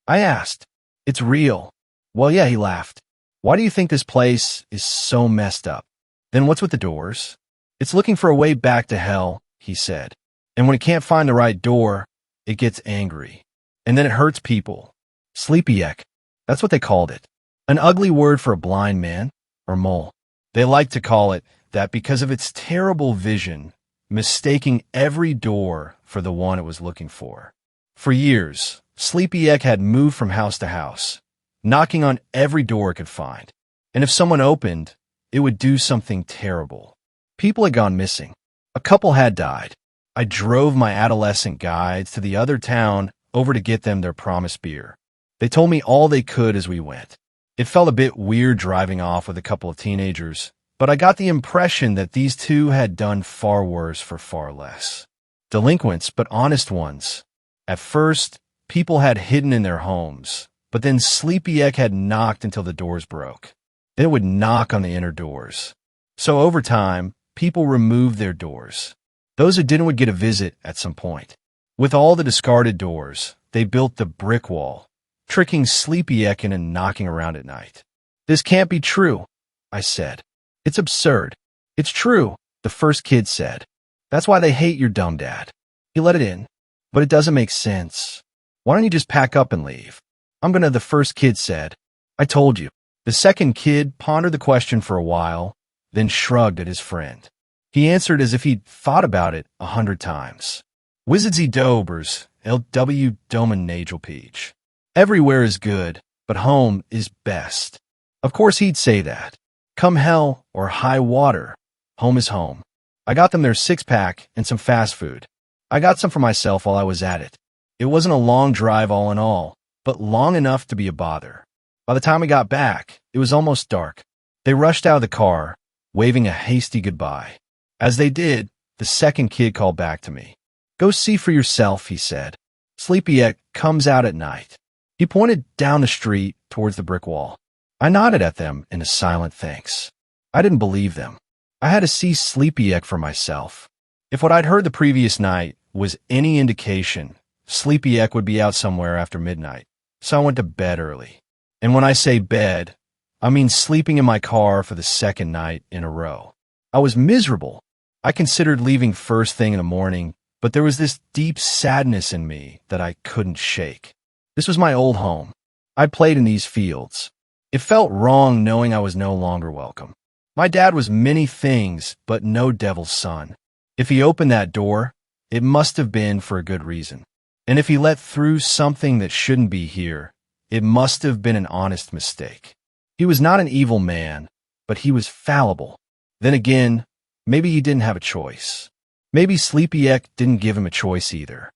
A: I asked. It's real. Well, yeah, he laughed. Why do you think this place is so messed up? Then what's with the doors? It's looking for a way back to hell, he said. And when it can't find the right door, it gets angry. And then it hurts people. Sleepyek. That's what they called it. An ugly word for a blind man, or mole. They like to call it that because of its terrible vision, mistaking every door for the one it was looking for. For years, Sleepyek had moved from house to house, knocking on every door it could find. And if someone opened, it would do something terrible. People had gone missing. A couple had died. I drove my adolescent guides to the other town over to get them their promised beer. They told me all they could as we went. It felt a bit weird driving off with a couple of teenagers, but I got the impression that these two had done far worse for far less. Delinquents, but honest ones. At first, people had hidden in their homes, but then Sleepyek had knocked until the doors broke. Then it would knock on the inner doors. So over time, people removed their doors. Those who didn't would get a visit at some point. With all the discarded doors, they built the brick wall, tricking Sleepyek into knocking around at night. This can't be true, I said. It's absurd. It's true, the first kid said. That's why they hate your dumb dad. He let it in, but it doesn't make sense. Why don't you just pack up and leave? The first kid said. I told you. The second kid pondered the question for a while, then shrugged at his friend. He answered as if he'd thought about it 100 times. Wizardsy dobers, LW domen nagelpeach. Everywhere is good, but home is best. Of course he'd say that. Come hell or high water, home is home. I got them their six-pack and some fast food. I got some for myself while I was at it. It wasn't a long drive all in all, but long enough to be a bother. By the time we got back, it was almost dark. They rushed out of the car, waving a hasty goodbye. As they did, the second kid called back to me. Go see for yourself, he said. Sleepyek comes out at night. He pointed down the street towards the brick wall. I nodded at them in a silent thanks. I didn't believe them. I had to see Sleepyek for myself. If what I'd heard the previous night was any indication, Sleepyek would be out somewhere after midnight, so I went to bed early. And when I say bed, I mean sleeping in my car for the second night in a row. I was miserable. I considered leaving first thing in the morning, but there was this deep sadness in me that I couldn't shake. This was my old home. I'd played in these fields. It felt wrong knowing I was no longer welcome. My dad was many things, but no devil's son. If he opened that door, it must have been for a good reason. And if he let through something that shouldn't be here, it must have been an honest mistake. He was not an evil man, but he was fallible. Then again, maybe he didn't have a choice. Maybe Sleepyek didn't give him a choice either.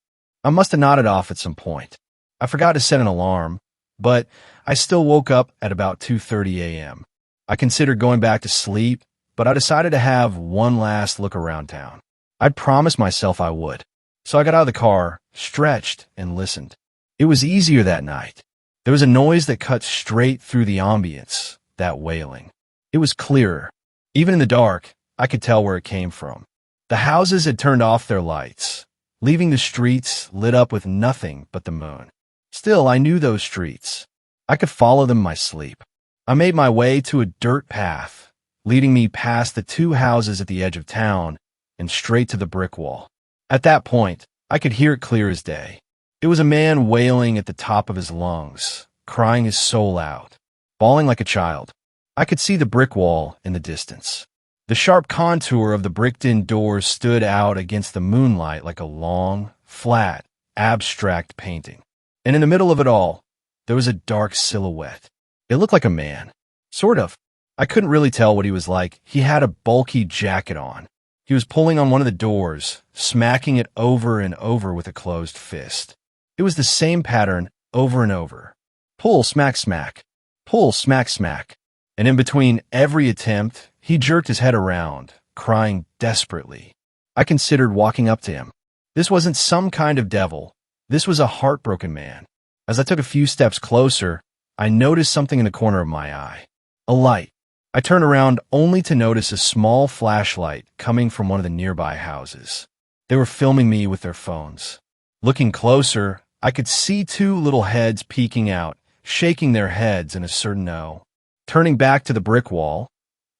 A: I must have nodded off at some point. I forgot to set an alarm, but I still woke up at about 2:30 a.m. I considered going back to sleep, but I decided to have one last look around town. I'd promised myself I would. So I got out of the car, stretched, and listened. It was easier that night. There was a noise that cut straight through the ambience, that wailing. It was clearer. Even in the dark, I could tell where it came from. The houses had turned off their lights, leaving the streets lit up with nothing but the moon. Still, I knew those streets. I could follow them in my sleep. I made my way to a dirt path, leading me past the two houses at the edge of town and straight to the brick wall. At that point, I could hear it clear as day. It was a man wailing at the top of his lungs, crying his soul out, bawling like a child. I could see the brick wall in the distance. The sharp contour of the bricked-in doors stood out against the moonlight like a long, flat, abstract painting. And in the middle of it all, there was a dark silhouette. It looked like a man. Sort of. I couldn't really tell what he was like. He had a bulky jacket on. He was pulling on one of the doors, smacking it over and over with a closed fist. It was the same pattern over and over. Pull, smack, smack. Pull, smack, smack. And in between every attempt, he jerked his head around, crying desperately. I considered walking up to him. This wasn't some kind of devil. This was a heartbroken man. As I took a few steps closer, I noticed something in the corner of my eye. A light. I turned around only to notice a small flashlight coming from one of the nearby houses. They were filming me with their phones. Looking closer, I could see two little heads peeking out, shaking their heads in a certain no. Turning back to the brick wall,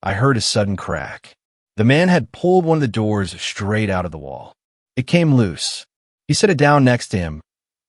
A: I heard a sudden crack. The man had pulled one of the doors straight out of the wall. It came loose. He set it down next to him,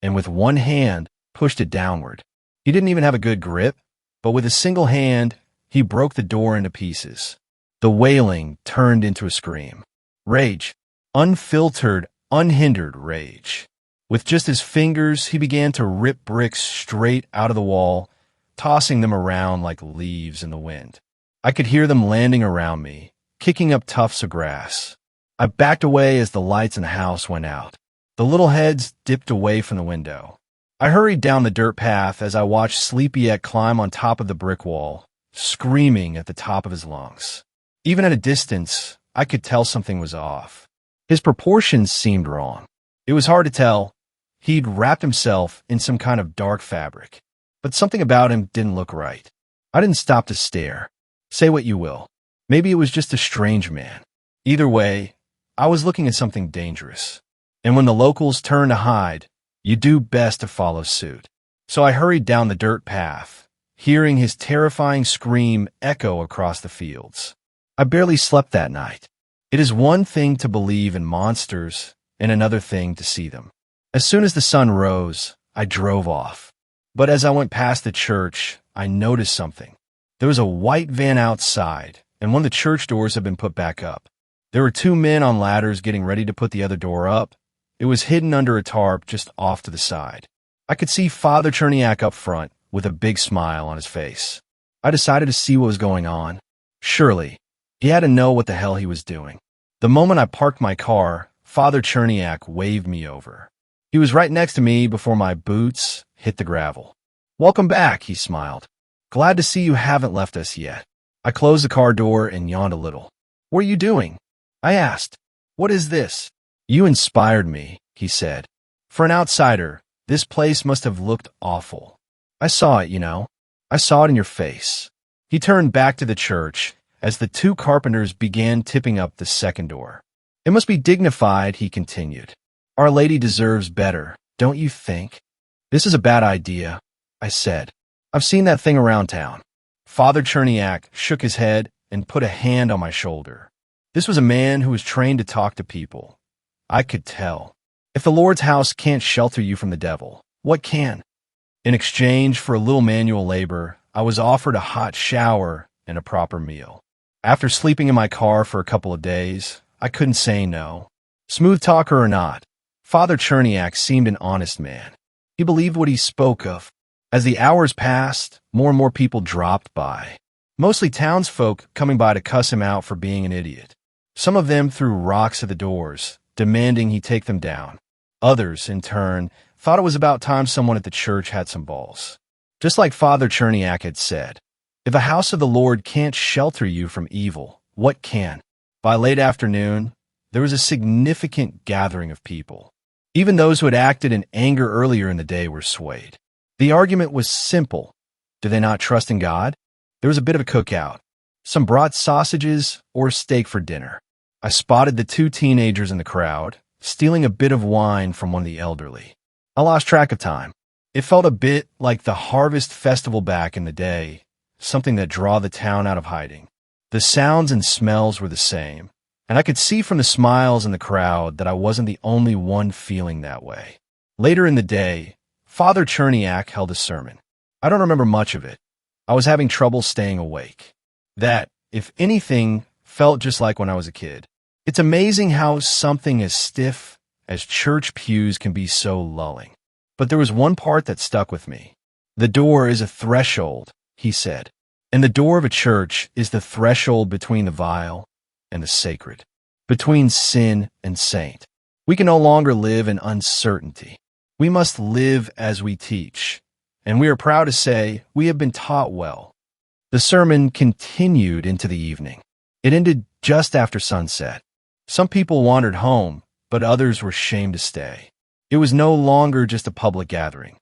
A: and with one hand, pushed it downward. He didn't even have a good grip, but with a single hand, he broke the door into pieces. The wailing turned into a scream. Rage. Unfiltered, unhindered rage. With just his fingers, he began to rip bricks straight out of the wall, tossing them around like leaves in the wind. I could hear them landing around me, kicking up tufts of grass. I backed away as the lights in the house went out. The little heads dipped away from the window. I hurried down the dirt path as I watched Sleepyette climb on top of the brick wall, screaming at the top of his lungs. Even at a distance, I could tell something was off. His proportions seemed wrong. It was hard to tell. He'd wrapped himself in some kind of dark fabric, but something about him didn't look right. I didn't stop to stare. Say what you will. Maybe it was just a strange man. Either way, I was looking at something dangerous. And when the locals turn to hide, you do best to follow suit. So I hurried down the dirt path, hearing his terrifying scream echo across the fields. I barely slept that night. It is one thing to believe in monsters and another thing to see them. As soon as the sun rose, I drove off. But as I went past the church, I noticed something. There was a white van outside, and one of the church doors had been put back up. There were two men on ladders getting ready to put the other door up. It was hidden under a tarp just off to the side. I could see Father Cherniak up front with a big smile on his face. I decided to see what was going on. Surely, he had to know what the hell he was doing. The moment I parked my car, Father Cherniak waved me over. He was right next to me before my boots hit the gravel. "Welcome back," he smiled. "Glad to see you haven't left us yet." I closed the car door and yawned a little. "What are you doing?" I asked. "What is this?" "You inspired me," he said. "For an outsider, this place must have looked awful. I saw it, you know. I saw it in your face." He turned back to the church as the two carpenters began tipping up the second door. "It must be dignified," he continued. "Our Lady deserves better, don't you think?" "This is a bad idea," I said. "I've seen that thing around town." Father Cherniak shook his head and put a hand on my shoulder. This was a man who was trained to talk to people. I could tell. If the Lord's house can't shelter you from the devil, what can? In exchange for a little manual labor, I was offered a hot shower and a proper meal. After sleeping in my car for a couple of days, I couldn't say no. Smooth talker or not, Father Cherniak seemed an honest man. He believed what he spoke of. As the hours passed, more and more people dropped by. Mostly townsfolk coming by to cuss him out for being an idiot. Some of them threw rocks at the doors, demanding he take them down. Others, in turn, thought it was about time someone at the church had some balls. Just like Father Cherniak had said, if a house of the Lord can't shelter you from evil, what can? By late afternoon, there was a significant gathering of people. Even those who had acted in anger earlier in the day were swayed. The argument was simple. Do they not trust in God? There was a bit of a cookout. Some brought sausages or steak for dinner. I spotted the two teenagers in the crowd, stealing a bit of wine from one of the elderly. I lost track of time. It felt a bit like the harvest festival back in the day, something that drew the town out of hiding. The sounds and smells were the same, and I could see from the smiles in the crowd that I wasn't the only one feeling that way. Later in the day, Father Cherniak held a sermon. I don't remember much of it. I was having trouble staying awake. That, if anything, felt just like when I was a kid. It's amazing how something as stiff as church pews can be so lulling. But there was one part that stuck with me. The door is a threshold, he said. And the door of a church is the threshold between the vile and the sacred, between sin and saint. We can no longer live in uncertainty. We must live as we teach, and we are proud to say we have been taught well. The sermon continued into the evening. It ended just after sunset. Some people wandered home, but others were shamed to stay. It was no longer just a public gathering.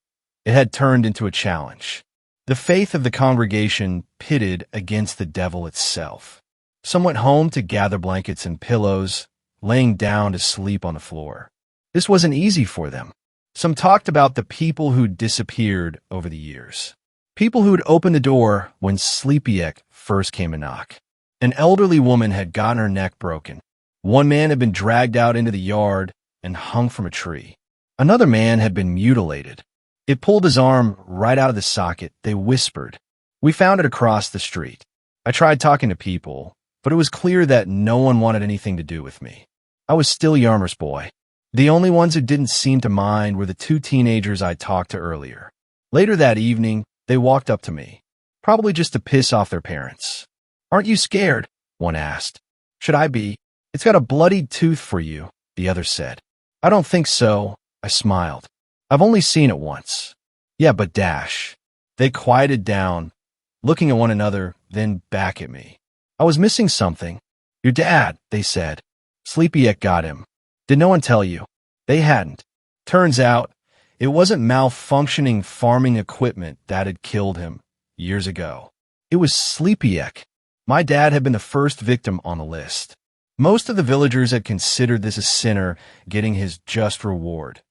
A: It had turned into a challenge. The faith of the congregation pitted against the devil itself. Some went home to gather blankets and pillows, laying down to sleep on the floor. This wasn't easy for them. Some talked about the people who disappeared over the years. People who'd opened the door when Sleepyek first came to knock. An elderly woman had gotten her neck broken. One man had been dragged out into the yard and hung from a tree. Another man had been mutilated. It pulled his arm right out of the socket, they whispered. We found it across the street. I tried talking to people, but it was clear that no one wanted anything to do with me. I was still Yarmer's boy. The only ones who didn't seem to mind were the two teenagers I talked to earlier. Later that evening, they walked up to me, probably just to piss off their parents. Aren't you scared? One asked. Should I be? It's got a bloodied tooth for you, the other said. I don't think so, I smiled. I've only seen it once. Yeah, but dash. They quieted down, looking at one another, then back at me. I was missing something. Your dad, they said. Sleepyek got him. Did no one tell you? They hadn't. Turns out, it wasn't malfunctioning farming equipment that had killed him years ago. It was Sleepyek. My dad had been the first victim on the list. Most of the villagers had considered this a sinner getting his just reward.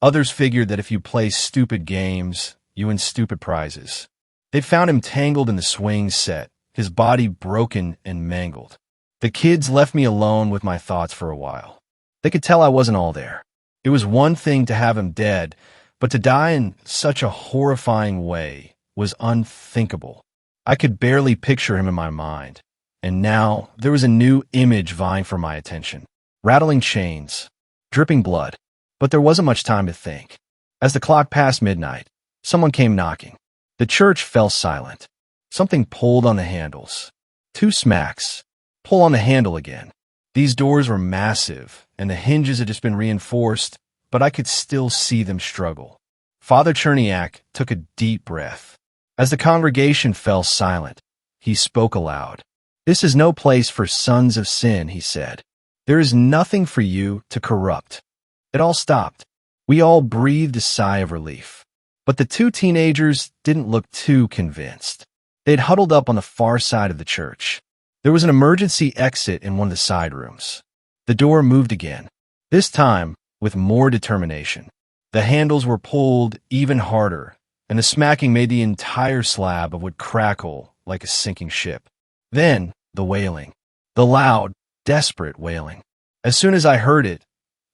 A: Others figured that if you play stupid games, you win stupid prizes. They'd found him tangled in the swing set, his body broken and mangled. The kids left me alone with my thoughts for a while. They could tell I wasn't all there. It was one thing to have him dead, but to die in such a horrifying way was unthinkable. I could barely picture him in my mind. And now there was a new image vying for my attention. Rattling chains, dripping blood. But there wasn't much time to think. As the clock passed midnight, someone came knocking. The church fell silent. Something pulled on the handles. 2 smacks. Pull on the handle again. These doors were massive, and the hinges had just been reinforced, but I could still see them struggle. Father Cherniak took a deep breath. As the congregation fell silent, he spoke aloud. This is no place for sons of sin, he said. There is nothing for you to corrupt. It all stopped. We all breathed a sigh of relief. But the 2 teenagers didn't look too convinced. They'd huddled up on the far side of the church. There was an emergency exit in one of the side rooms. The door moved again, this time with more determination. The handles were pulled even harder, and the smacking made the entire slab of wood crackle like a sinking ship. Then, the wailing. The loud, desperate wailing. As soon as I heard it,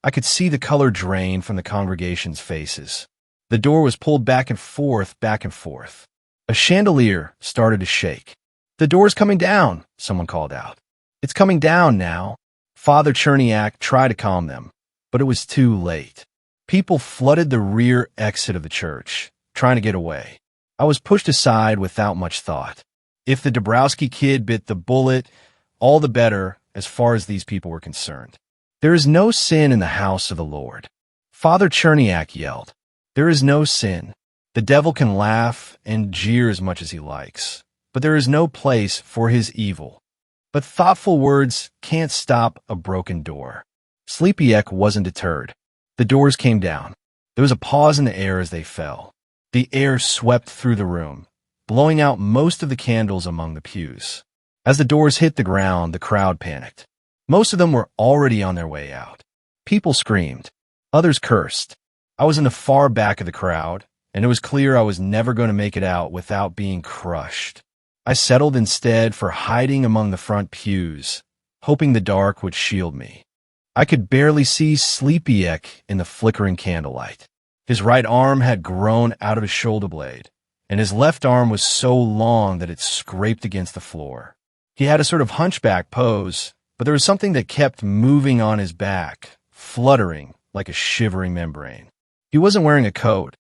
A: I could see the color drain from the congregation's faces. The door was pulled back and forth, back and forth. A chandelier started to shake. The door's coming down, someone called out. It's coming down now. Father Cherniak tried to calm them, but it was too late. People flooded the rear exit of the church, trying to get away. I was pushed aside without much thought. If the Dabrowski kid bit the bullet, all the better as far as these people were concerned. There is no sin in the house of the Lord. Father Cherniak yelled. There is no sin. The devil can laugh and jeer as much as he likes, but there is no place for his evil. But thoughtful words can't stop a broken door. Sleepy Ek wasn't deterred. The doors came down. There was a pause in the air as they fell. The air swept through the room, blowing out most of the candles among the pews. As the doors hit the ground, the crowd panicked. Most of them were already on their way out. People screamed. Others cursed. I was in the far back of the crowd, and it was clear I was never going to make it out without being crushed. I settled instead for hiding among the front pews, hoping the dark would shield me. I could barely see Sleepy Ek in the flickering candlelight. His right arm had grown out of his shoulder blade, and his left arm was so long that it scraped against the floor. He had a sort of hunchback pose, but there was something that kept moving on his back, fluttering like a shivering membrane. He wasn't wearing a coat.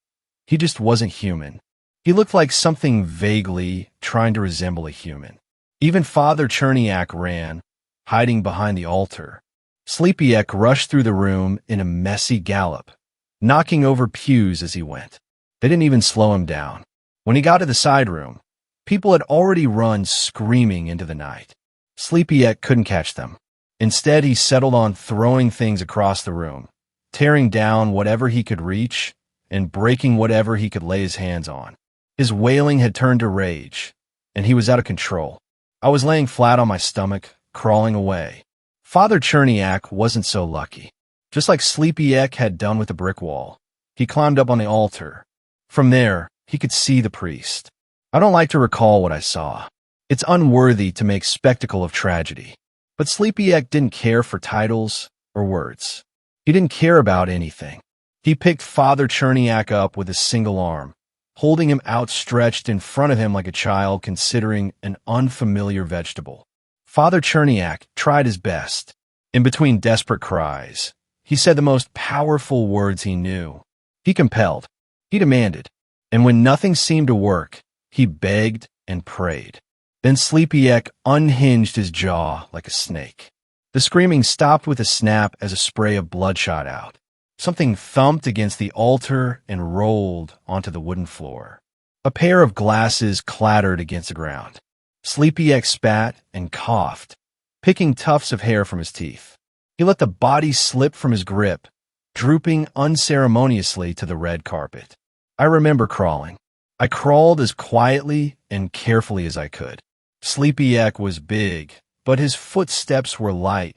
A: He just wasn't human. He looked like something vaguely trying to resemble a human. Even Father Cherniak ran, hiding behind the altar. Sleepy Ek rushed through the room in a messy gallop, knocking over pews as he went. They didn't even slow him down. When he got to the side room, people had already run screaming into the night. Sleepy Ek couldn't catch them. Instead, he settled on throwing things across the room, tearing down whatever he could reach and breaking whatever he could lay his hands on. His wailing had turned to rage, and he was out of control. I was laying flat on my stomach, crawling away. Father Cherniak wasn't so lucky. Just like Sleepy Ek had done with the brick wall, he climbed up on the altar. From there, he could see the priest. I don't like to recall what I saw. It's unworthy to make spectacle of tragedy. But Sleepy Ek didn't care for titles or words. He didn't care about anything. He picked Father Cherniak up with a single arm, holding him outstretched in front of him like a child considering an unfamiliar vegetable. Father Cherniak tried his best. In between desperate cries, he said the most powerful words he knew. He compelled. He demanded. And when nothing seemed to work, he begged and prayed. Then Sleepy Ek unhinged his jaw like a snake. The screaming stopped with a snap as a spray of blood shot out. Something thumped against the altar and rolled onto the wooden floor. A pair of glasses clattered against the ground. Sleepy Ek spat and coughed, picking tufts of hair from his teeth. He let the body slip from his grip, drooping unceremoniously to the red carpet. I remember crawling. I crawled as quietly and carefully as I could. Sleepy Ek was big, but his footsteps were light,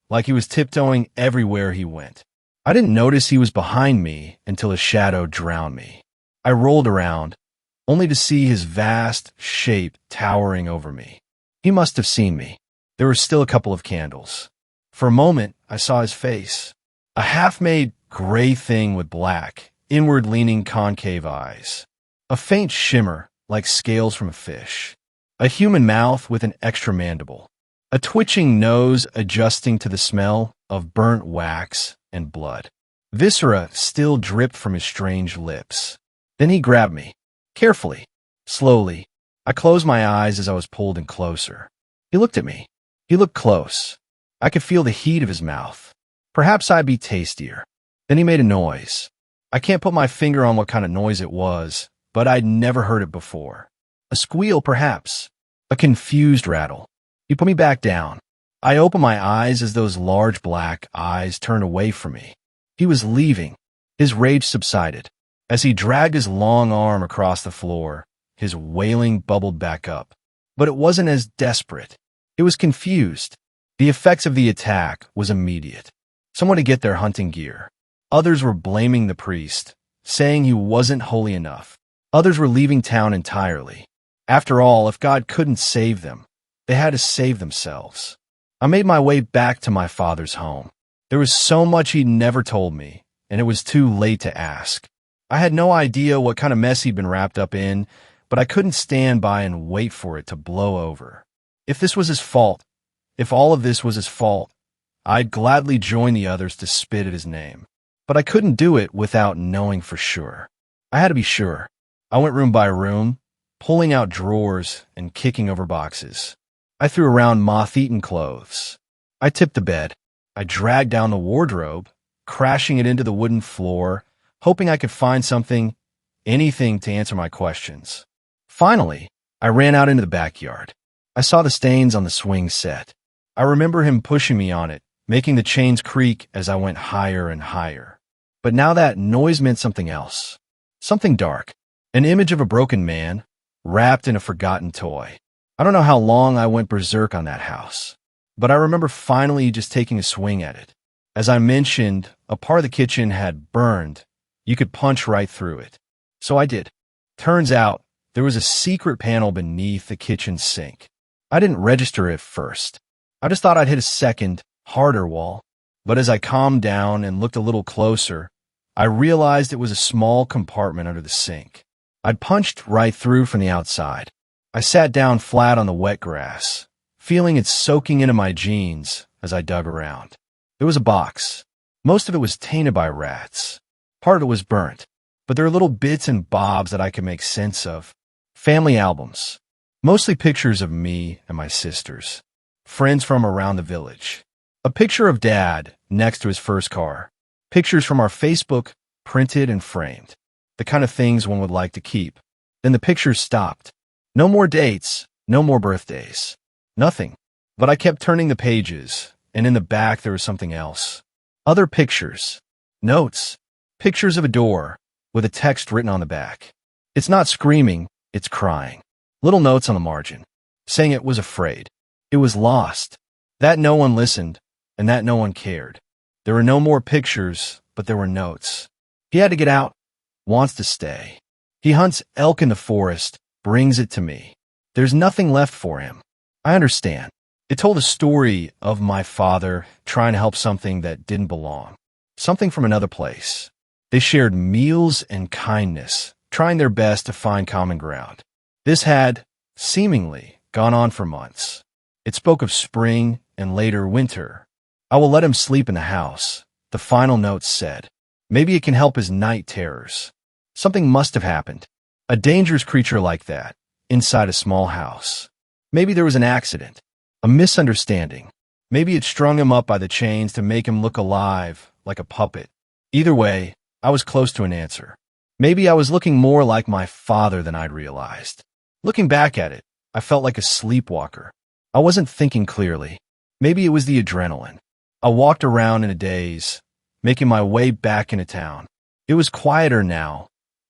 A: like he was tiptoeing everywhere he went. I didn't notice he was behind me until his shadow drowned me. I rolled around, only to see his vast shape towering over me. He must have seen me. There were still a couple of candles. For a moment, I saw his face. A half-made gray thing with black, inward-leaning concave eyes. A faint shimmer, like scales from a fish. A human mouth with an extra mandible. A twitching nose adjusting to the smell of burnt wax and blood. Viscera still dripped from his strange lips. Then he grabbed me. Carefully. Slowly. I closed my eyes as I was pulled in closer. He looked at me. He looked close. I could feel the heat of his mouth. Perhaps I'd be tastier. Then he made a noise. I can't put my finger on what kind of noise it was, but I'd never heard it before. A squeal, perhaps. A confused rattle. He put me back down. I opened my eyes as those large black eyes turned away from me. He was leaving. His rage subsided. As he dragged his long arm across the floor, his wailing bubbled back up. But it wasn't as desperate. It was confused. The effects of the attack was immediate. Someone to get their hunting gear. Others were blaming the priest, saying he wasn't holy enough. Others were leaving town entirely. After all, if God couldn't save them, they had to save themselves. I made my way back to my father's home. There was so much he'd never told me, and it was too late to ask. I had no idea what kind of mess he'd been wrapped up in, but I couldn't stand by and wait for it to blow over. If this was his fault, if all of this was his fault, I'd gladly join the others to spit at his name. But I couldn't do it without knowing for sure. I had to be sure. I went room by room, pulling out drawers and kicking over boxes. I threw around moth-eaten clothes. I tipped the bed. I dragged down the wardrobe, crashing it into the wooden floor, hoping I could find something, anything to answer my questions. Finally, I ran out into the backyard. I I saw the stains on the swing set. I remember him pushing me on it, making the chains creak as I went higher and higher. But now that noise meant something else. Something dark. An image of a broken man, wrapped in a forgotten toy. I don't know how long I went berserk on that house, but I remember finally just taking a swing at it. As I mentioned, a part of the kitchen had burned. You could punch right through it. So I did. Turns out, there was a secret panel beneath the kitchen sink. I didn't register it first. I just thought I'd hit a second, harder wall. But as I calmed down and looked a little closer, I realized it was a small compartment under the sink. I'd punched right through from the outside. I sat down flat on the wet grass, feeling it soaking into my jeans as I dug around. There was a box. Most of it was tainted by rats. Part of it was burnt, but there are little bits and bobs that I could make sense of. Family albums, mostly pictures of me and my sisters, friends from around the village. A picture of Dad next to his first car. Pictures from our Facebook, printed and framed. The kind of things one would like to keep. Then the pictures stopped. No more dates, no more birthdays. Nothing. But I kept turning the pages, and in the back there was something else. Other pictures. Notes. Pictures of a door, with a text written on the back. It's not screaming, it's crying. Little notes on the margin, saying it was afraid. It was lost. That no one listened, and that no one cared. There were no more pictures, but there were notes. He had to get out, wants to stay. He hunts elk in the forest, brings it to me. There's nothing left for him. I understand. It told a story of my father trying to help something that didn't belong. Something from another place. They shared meals and kindness, trying their best to find common ground. This had, seemingly, gone on for months. It spoke of spring and later winter. I will let him sleep in the house, the final note said. Maybe it can help his night terrors. Something must have happened. A dangerous creature like that, inside a small house. Maybe there was an accident, a misunderstanding. Maybe it strung him up by the chains to make him look alive, like a puppet. Either way, I was close to an answer. Maybe I was looking more like my father than I'd realized. Looking back at it, I felt like a sleepwalker. I wasn't thinking clearly. Maybe it was the adrenaline. I walked around in a daze, making my way back into town. It was quieter now.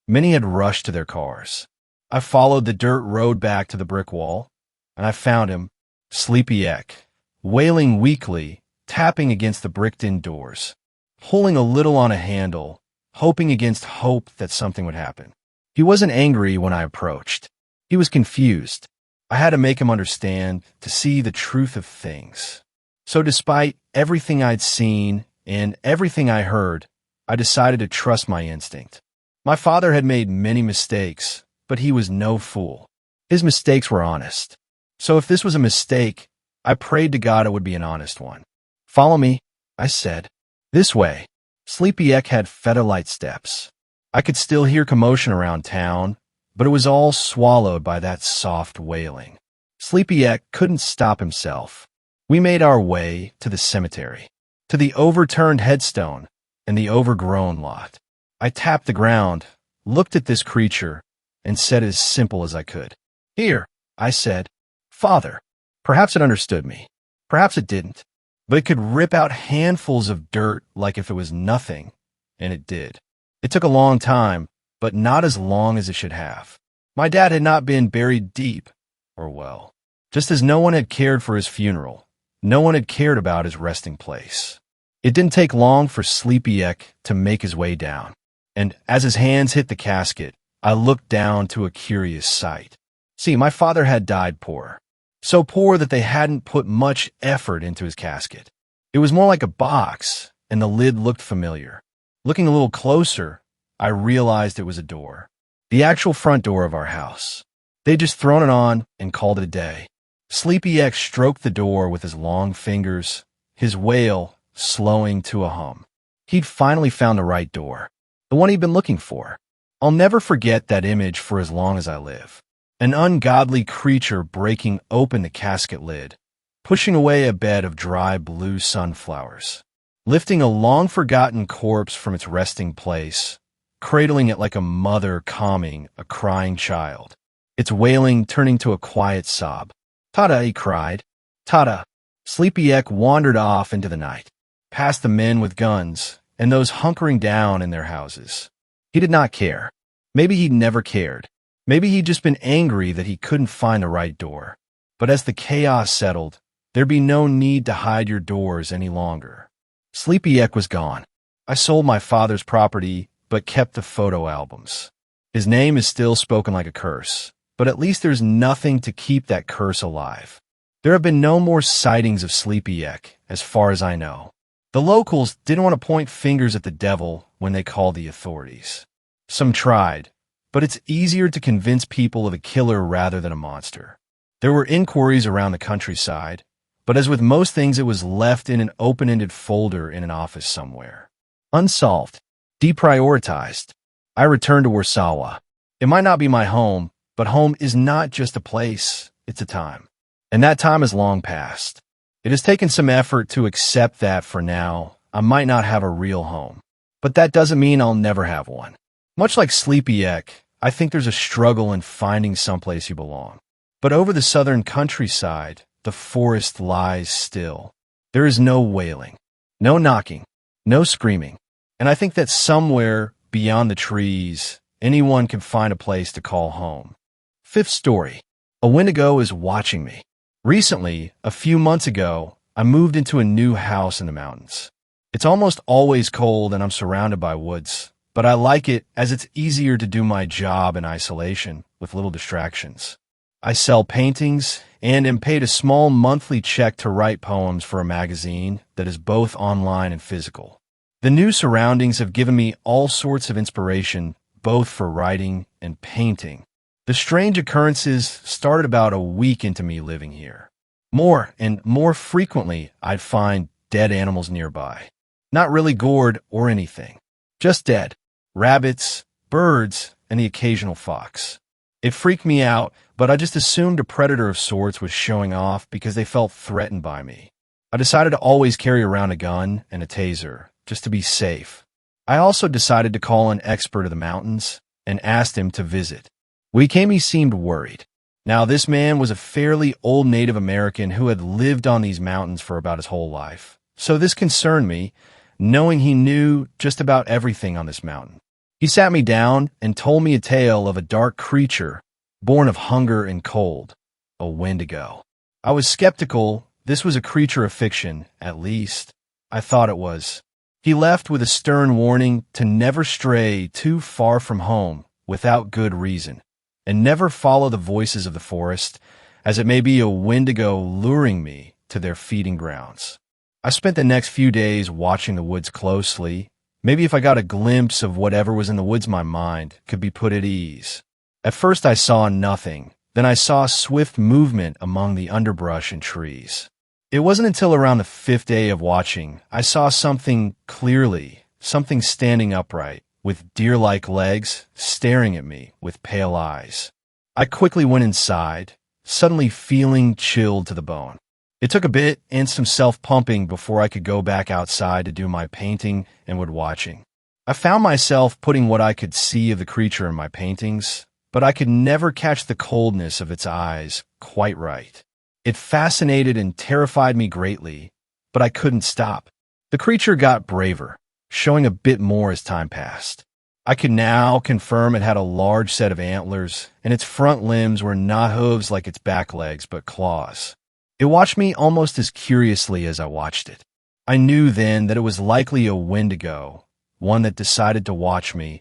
A: Many had rushed to their cars. I followed the dirt road back to the brick wall, and I found him, Sleepy Eck, wailing weakly, tapping against the bricked-in doors, pulling a little on a handle, hoping against hope that something would happen. He wasn't angry when I approached. He was confused. I had to make him understand, to see the truth of things. So despite everything I'd seen and everything I heard, I decided to trust my instinct. My father had made many mistakes, but he was no fool. His mistakes were honest. So if this was a mistake, I prayed to God it would be an honest one. Follow me, I said. This way. Sleepy Eck had feather-light steps. I could still hear commotion around town, but it was all swallowed by that soft wailing. Sleepy Eck couldn't stop himself. We made our way to the cemetery, to the overturned headstone and the overgrown lot. I tapped the ground, looked at this creature, and said as simple as I could. Here, I said. Father. Perhaps it understood me. Perhaps it didn't. But it could rip out handfuls of dirt like if it was nothing, and it did. It took a long time, but not as long as it should have. My dad had not been buried deep, or well. Just as no one had cared for his funeral, no one had cared about his resting place. It didn't take long for Sleepy Eck to make his way down, and as his hands hit the casket, I looked down to a curious sight. See, my father had died poor. So poor that they hadn't put much effort into his casket. It was more like a box, and the lid looked familiar. Looking a little closer, I realized it was a door. The actual front door of our house. They'd just thrown it on and called it a day. Sleepy Eck stroked the door with his long fingers, his wail slowing to a hum. He'd finally found the right door, the one he'd been looking for. I'll never forget that image for as long as I live. An ungodly creature breaking open the casket lid, pushing away a bed of dry blue sunflowers, lifting a long-forgotten corpse from its resting place, cradling it like a mother calming a crying child, its wailing turning to a quiet sob. Tada, he cried. Tada. Sleepy Ek wandered off into the night, past the men with guns and those hunkering down in their houses. He did not care. Maybe he'd never cared. Maybe he'd just been angry that he couldn't find the right door. But as the chaos settled, there'd be no need to hide your doors any longer. Sleepy Ek was gone. I sold my father's property, but kept the photo albums. His name is still spoken like a curse, but at least there's nothing to keep that curse alive. There have been no more sightings of Sleepy Ek, as far as I know. The locals didn't want to point fingers at the devil when they called the authorities. Some tried, but it's easier to convince people of a killer rather than a monster. There were inquiries around the countryside, but as with most things, it was left in an open-ended folder in an office somewhere. Unsolved. Deprioritized. I returned to Warsaw. It might not be my home, but home is not just a place, it's a time. And that time has long passed. It has taken some effort to accept that for now, I might not have a real home. But that doesn't mean I'll never have one. Much like Sleepy Ek, I think there's a struggle in finding someplace you belong. But over the southern countryside, the forest lies still. There is no wailing, no knocking, no screaming. And I think that somewhere beyond the trees, anyone can find a place to call home. Fifth story. A Wendigo is watching me. Recently, a few months ago, I moved into a new house in the mountains. It's almost always cold and I'm surrounded by woods, but I like it as it's easier to do my job in isolation with little distractions. I sell paintings and am paid a small monthly check to write poems for a magazine that is both online and physical. The new surroundings have given me all sorts of inspiration, both for writing and painting. The strange occurrences started about a week into me living here. More and more frequently, I'd find dead animals nearby. Not really gored or anything. Just dead. Rabbits, birds, and the occasional fox. It freaked me out, but I just assumed a predator of sorts was showing off because they felt threatened by me. I decided to always carry around a gun and a taser, just to be safe. I also decided to call an expert of the mountains and asked him to visit. When he came, he seemed worried. Now, this man was a fairly old Native American who had lived on these mountains for about his whole life. So this concerned me, knowing he knew just about everything on this mountain. He sat me down and told me a tale of a dark creature born of hunger and cold, a Wendigo. I was skeptical. This was a creature of fiction, at least. I thought it was. He left with a stern warning to never stray too far from home without good reason, and never follow the voices of the forest, as it may be a Wendigo luring me to their feeding grounds. I spent the next few days watching the woods closely. Maybe if I got a glimpse of whatever was in the woods, my mind could be put at ease. At first I saw nothing. Then I saw swift movement among the underbrush and trees. It wasn't until around the fifth day of watching I saw something clearly, something standing upright, with deer-like legs, staring at me with pale eyes. I quickly went inside, suddenly feeling chilled to the bone. It took a bit and some self-pumping before I could go back outside to do my painting and wood watching. I found myself putting what I could see of the creature in my paintings, but I could never catch the coldness of its eyes quite right. It fascinated and terrified me greatly, but I couldn't stop. The creature got braver, showing a bit more as time passed. I could now confirm it had a large set of antlers, and its front limbs were not hooves like its back legs, but claws. It watched me almost as curiously as I watched it. I knew then that it was likely a Wendigo, one that decided to watch me,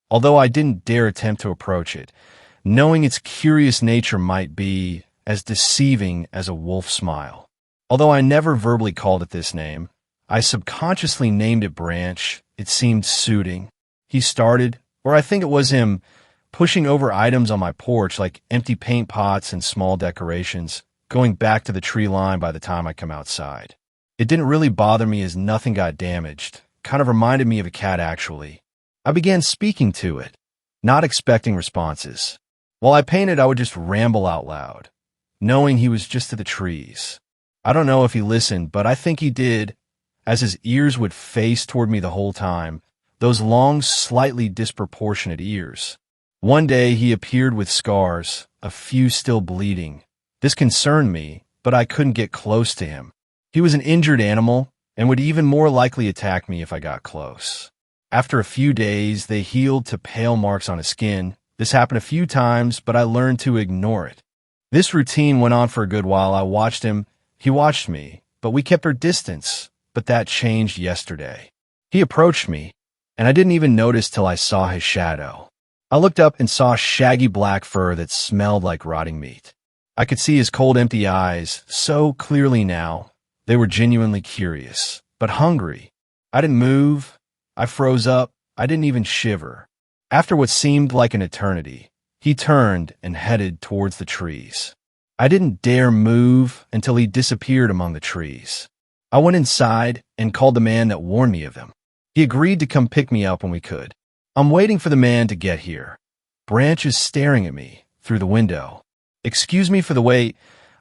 A: although I didn't dare attempt to approach it, knowing its curious nature might be as deceiving as a wolf smile. Although I never verbally called it this name, I subconsciously named it Branch. It seemed suiting. He started, or I think it was him, pushing over items on my porch like empty paint pots and small decorations, going back to the tree line by the time I come outside. It didn't really bother me as nothing got damaged. Kind of reminded me of a cat, actually. I began speaking to it, not expecting responses. While I painted, I would just ramble out loud, knowing he was just to the trees. I don't know if he listened, but I think he did, as his ears would face toward me the whole time, those long, slightly disproportionate ears. One day he appeared with scars, a few still bleeding, This concerned me, but I couldn't get close to him. He was an injured animal and would even more likely attack me if I got close. After a few days, they healed to pale marks on his skin. This happened a few times, but I learned to ignore it. This routine went on for a good while. I watched him. He watched me, but we kept our distance. But that changed yesterday. He approached me, and I didn't even notice till I saw his shadow. I looked up and saw shaggy black fur that smelled like rotting meat. I could see his cold, empty eyes so clearly now. They were genuinely curious, but hungry. I didn't move. I froze up. I didn't even shiver. After what seemed like an eternity, he turned and headed towards the trees. I didn't dare move until he disappeared among the trees. I went inside and called the man that warned me of him. He agreed to come pick me up when we could. I'm waiting for the man to get here. Branch is staring at me through the window. Excuse me for the wait.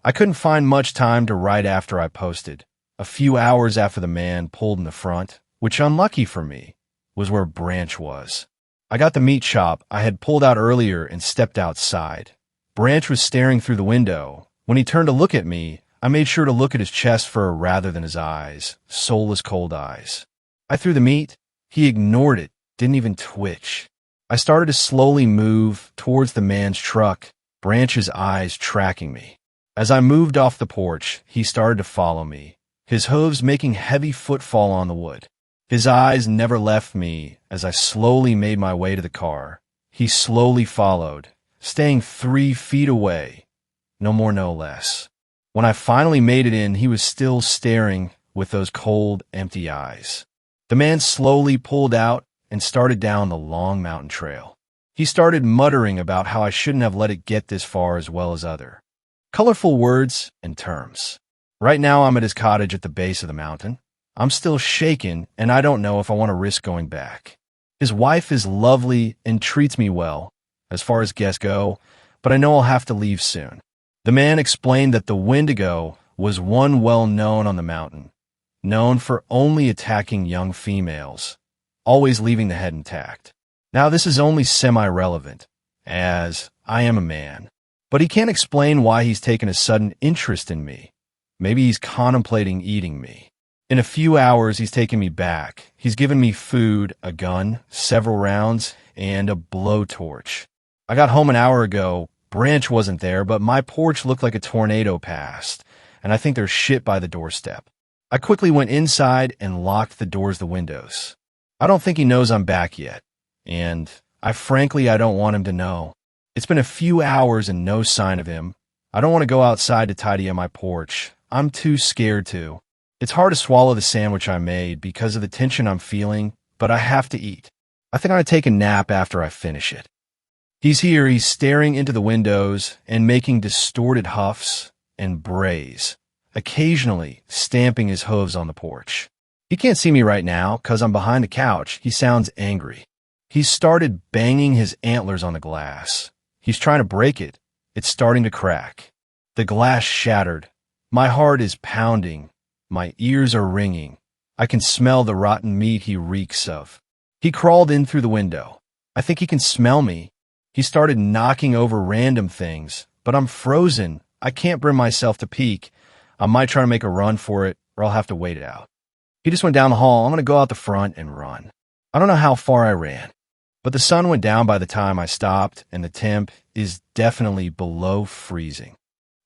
A: I couldn't find much time to write after I posted. A few hours after the man pulled in the front, which, unlucky for me, was where Branch was. I got the meat chop I had pulled out earlier and stepped outside. Branch was staring through the window. When he turned to look at me, I made sure to look at his chest fur rather than his eyes, soulless cold eyes. I threw the meat. He ignored it, didn't even twitch. I started to slowly move towards the man's truck, Branch's eyes tracking me. As I moved off the porch, he started to follow me, his hooves making heavy footfall on the wood. His eyes never left me as I slowly made my way to the car. He slowly followed, staying 3 feet away, no more, no less. When I finally made it in, he was still staring with those cold, empty eyes. The man slowly pulled out and started down the long mountain trail. He started muttering about how I shouldn't have let it get this far, as well as other colorful words and terms. Right now, I'm at his cottage at the base of the mountain. I'm still shaken, and I don't know if I want to risk going back. His wife is lovely and treats me well, as far as guests go, but I know I'll have to leave soon. The man explained that the Wendigo was one well known on the mountain, known for only attacking young females, always leaving the head intact. Now, this is only semi-relevant, as I am a man, but he can't explain why he's taken a sudden interest in me. Maybe he's contemplating eating me. In a few hours, he's taken me back. He's given me food, a gun, several rounds, and a blowtorch. I got home an hour ago. Branch wasn't there, but my porch looked like a tornado passed, and I think there's shit by the doorstep. I quickly went inside and locked the doors, the windows. I don't think he knows I'm back yet, and I don't want him to know. It's been a few hours and no sign of him. I don't want to go outside to tidy up my porch. I'm too scared to. It's hard to swallow the sandwich I made because of the tension I'm feeling, but I have to eat. I think I'm going to take a nap after I finish it. He's here. He's staring into the windows and making distorted huffs and brays, occasionally stamping his hooves on the porch. He can't see me right now because I'm behind the couch. He sounds angry. He's started banging his antlers on the glass. He's trying to break it. It's starting to crack. The glass shattered. My heart is pounding. My ears are ringing. I can smell the rotten meat he reeks of. He crawled in through the window. I think he can smell me. He started knocking over random things, but I'm frozen. I can't bring myself to peek. I might try to make a run for it, or I'll have to wait it out. He just went down the hall. I'm going to go out the front and run. I don't know how far I ran, but the sun went down by the time I stopped, and the temp is definitely below freezing.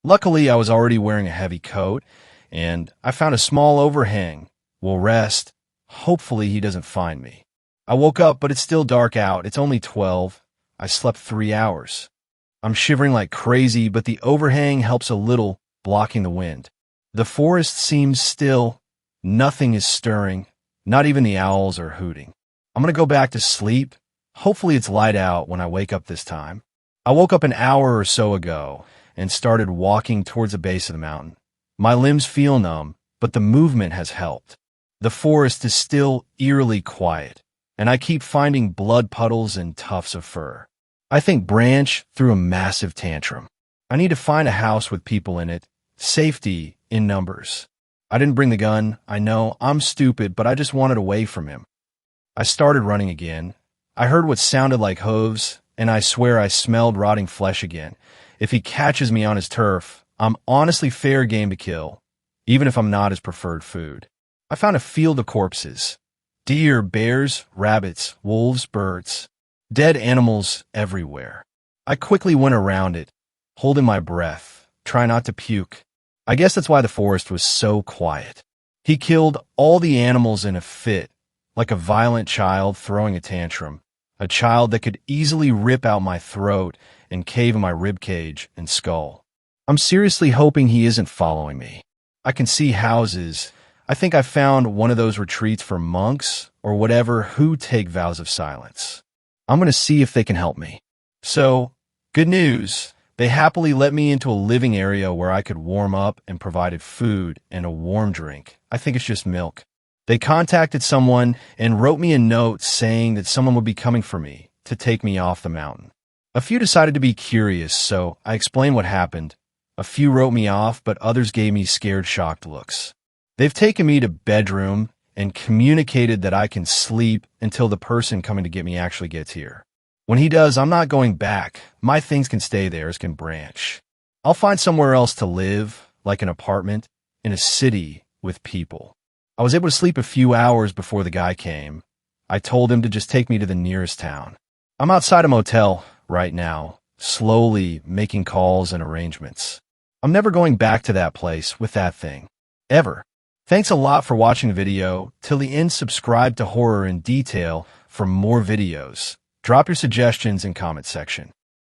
A: Luckily, I was already wearing a heavy coat, and I found a small overhang. We'll rest. Hopefully, he doesn't find me. I woke up, but it's still dark out. It's only 12. I slept 3 hours. I'm shivering like crazy, but the overhang helps a little, blocking the wind. The forest seems still. Nothing is stirring. Not even the owls are hooting. I'm going to go back to sleep. Hopefully it's light out when I wake up this time. I woke up an hour or so ago and started walking towards the base of the mountain. My limbs feel numb, but the movement has helped. The forest is still eerily quiet, and I keep finding blood puddles and tufts of fur. I think Branch threw a massive tantrum. I need to find a house with people in it. Safety in numbers. I didn't bring the gun. I know, I'm stupid, but I just wanted away from him. I started running again. I heard what sounded like hooves, and I swear I smelled rotting flesh again. If he catches me on his turf, I'm honestly fair game to kill, even if I'm not his preferred food. I found a field of corpses. Deer, bears, rabbits, wolves, birds. Dead animals everywhere. I quickly went around it, holding my breath, trying not to puke. I guess that's why the forest was so quiet. He killed all the animals in a fit, like a violent child throwing a tantrum, a child that could easily rip out my throat and cave in my ribcage and skull. I'm seriously hoping he isn't following me. I can see houses. I think I found one of those retreats for monks or whatever who take vows of silence. I'm going to see if they can help me. So, good news. They happily let me into a living area where I could warm up and provided food and a warm drink. I think it's just milk. They contacted someone and wrote me a note saying that someone would be coming for me to take me off the mountain. A few decided to be curious, so I explained what happened. A few wrote me off, but others gave me scared, shocked looks. They've taken me to bedroom and communicated that I can sleep until the person coming to get me actually gets here. When he does, I'm not going back. My things can stay there, as can Branch. I'll find somewhere else to live, like an apartment, in a city with people. I was able to sleep a few hours before the guy came. I told him to just take me to the nearest town. I'm outside a motel right now, slowly making calls and arrangements. I'm never going back to that place with that thing. Ever. Thanks a lot for watching the video. Till the end, subscribe to Horror in Detail for more videos. Drop your suggestions in comment section.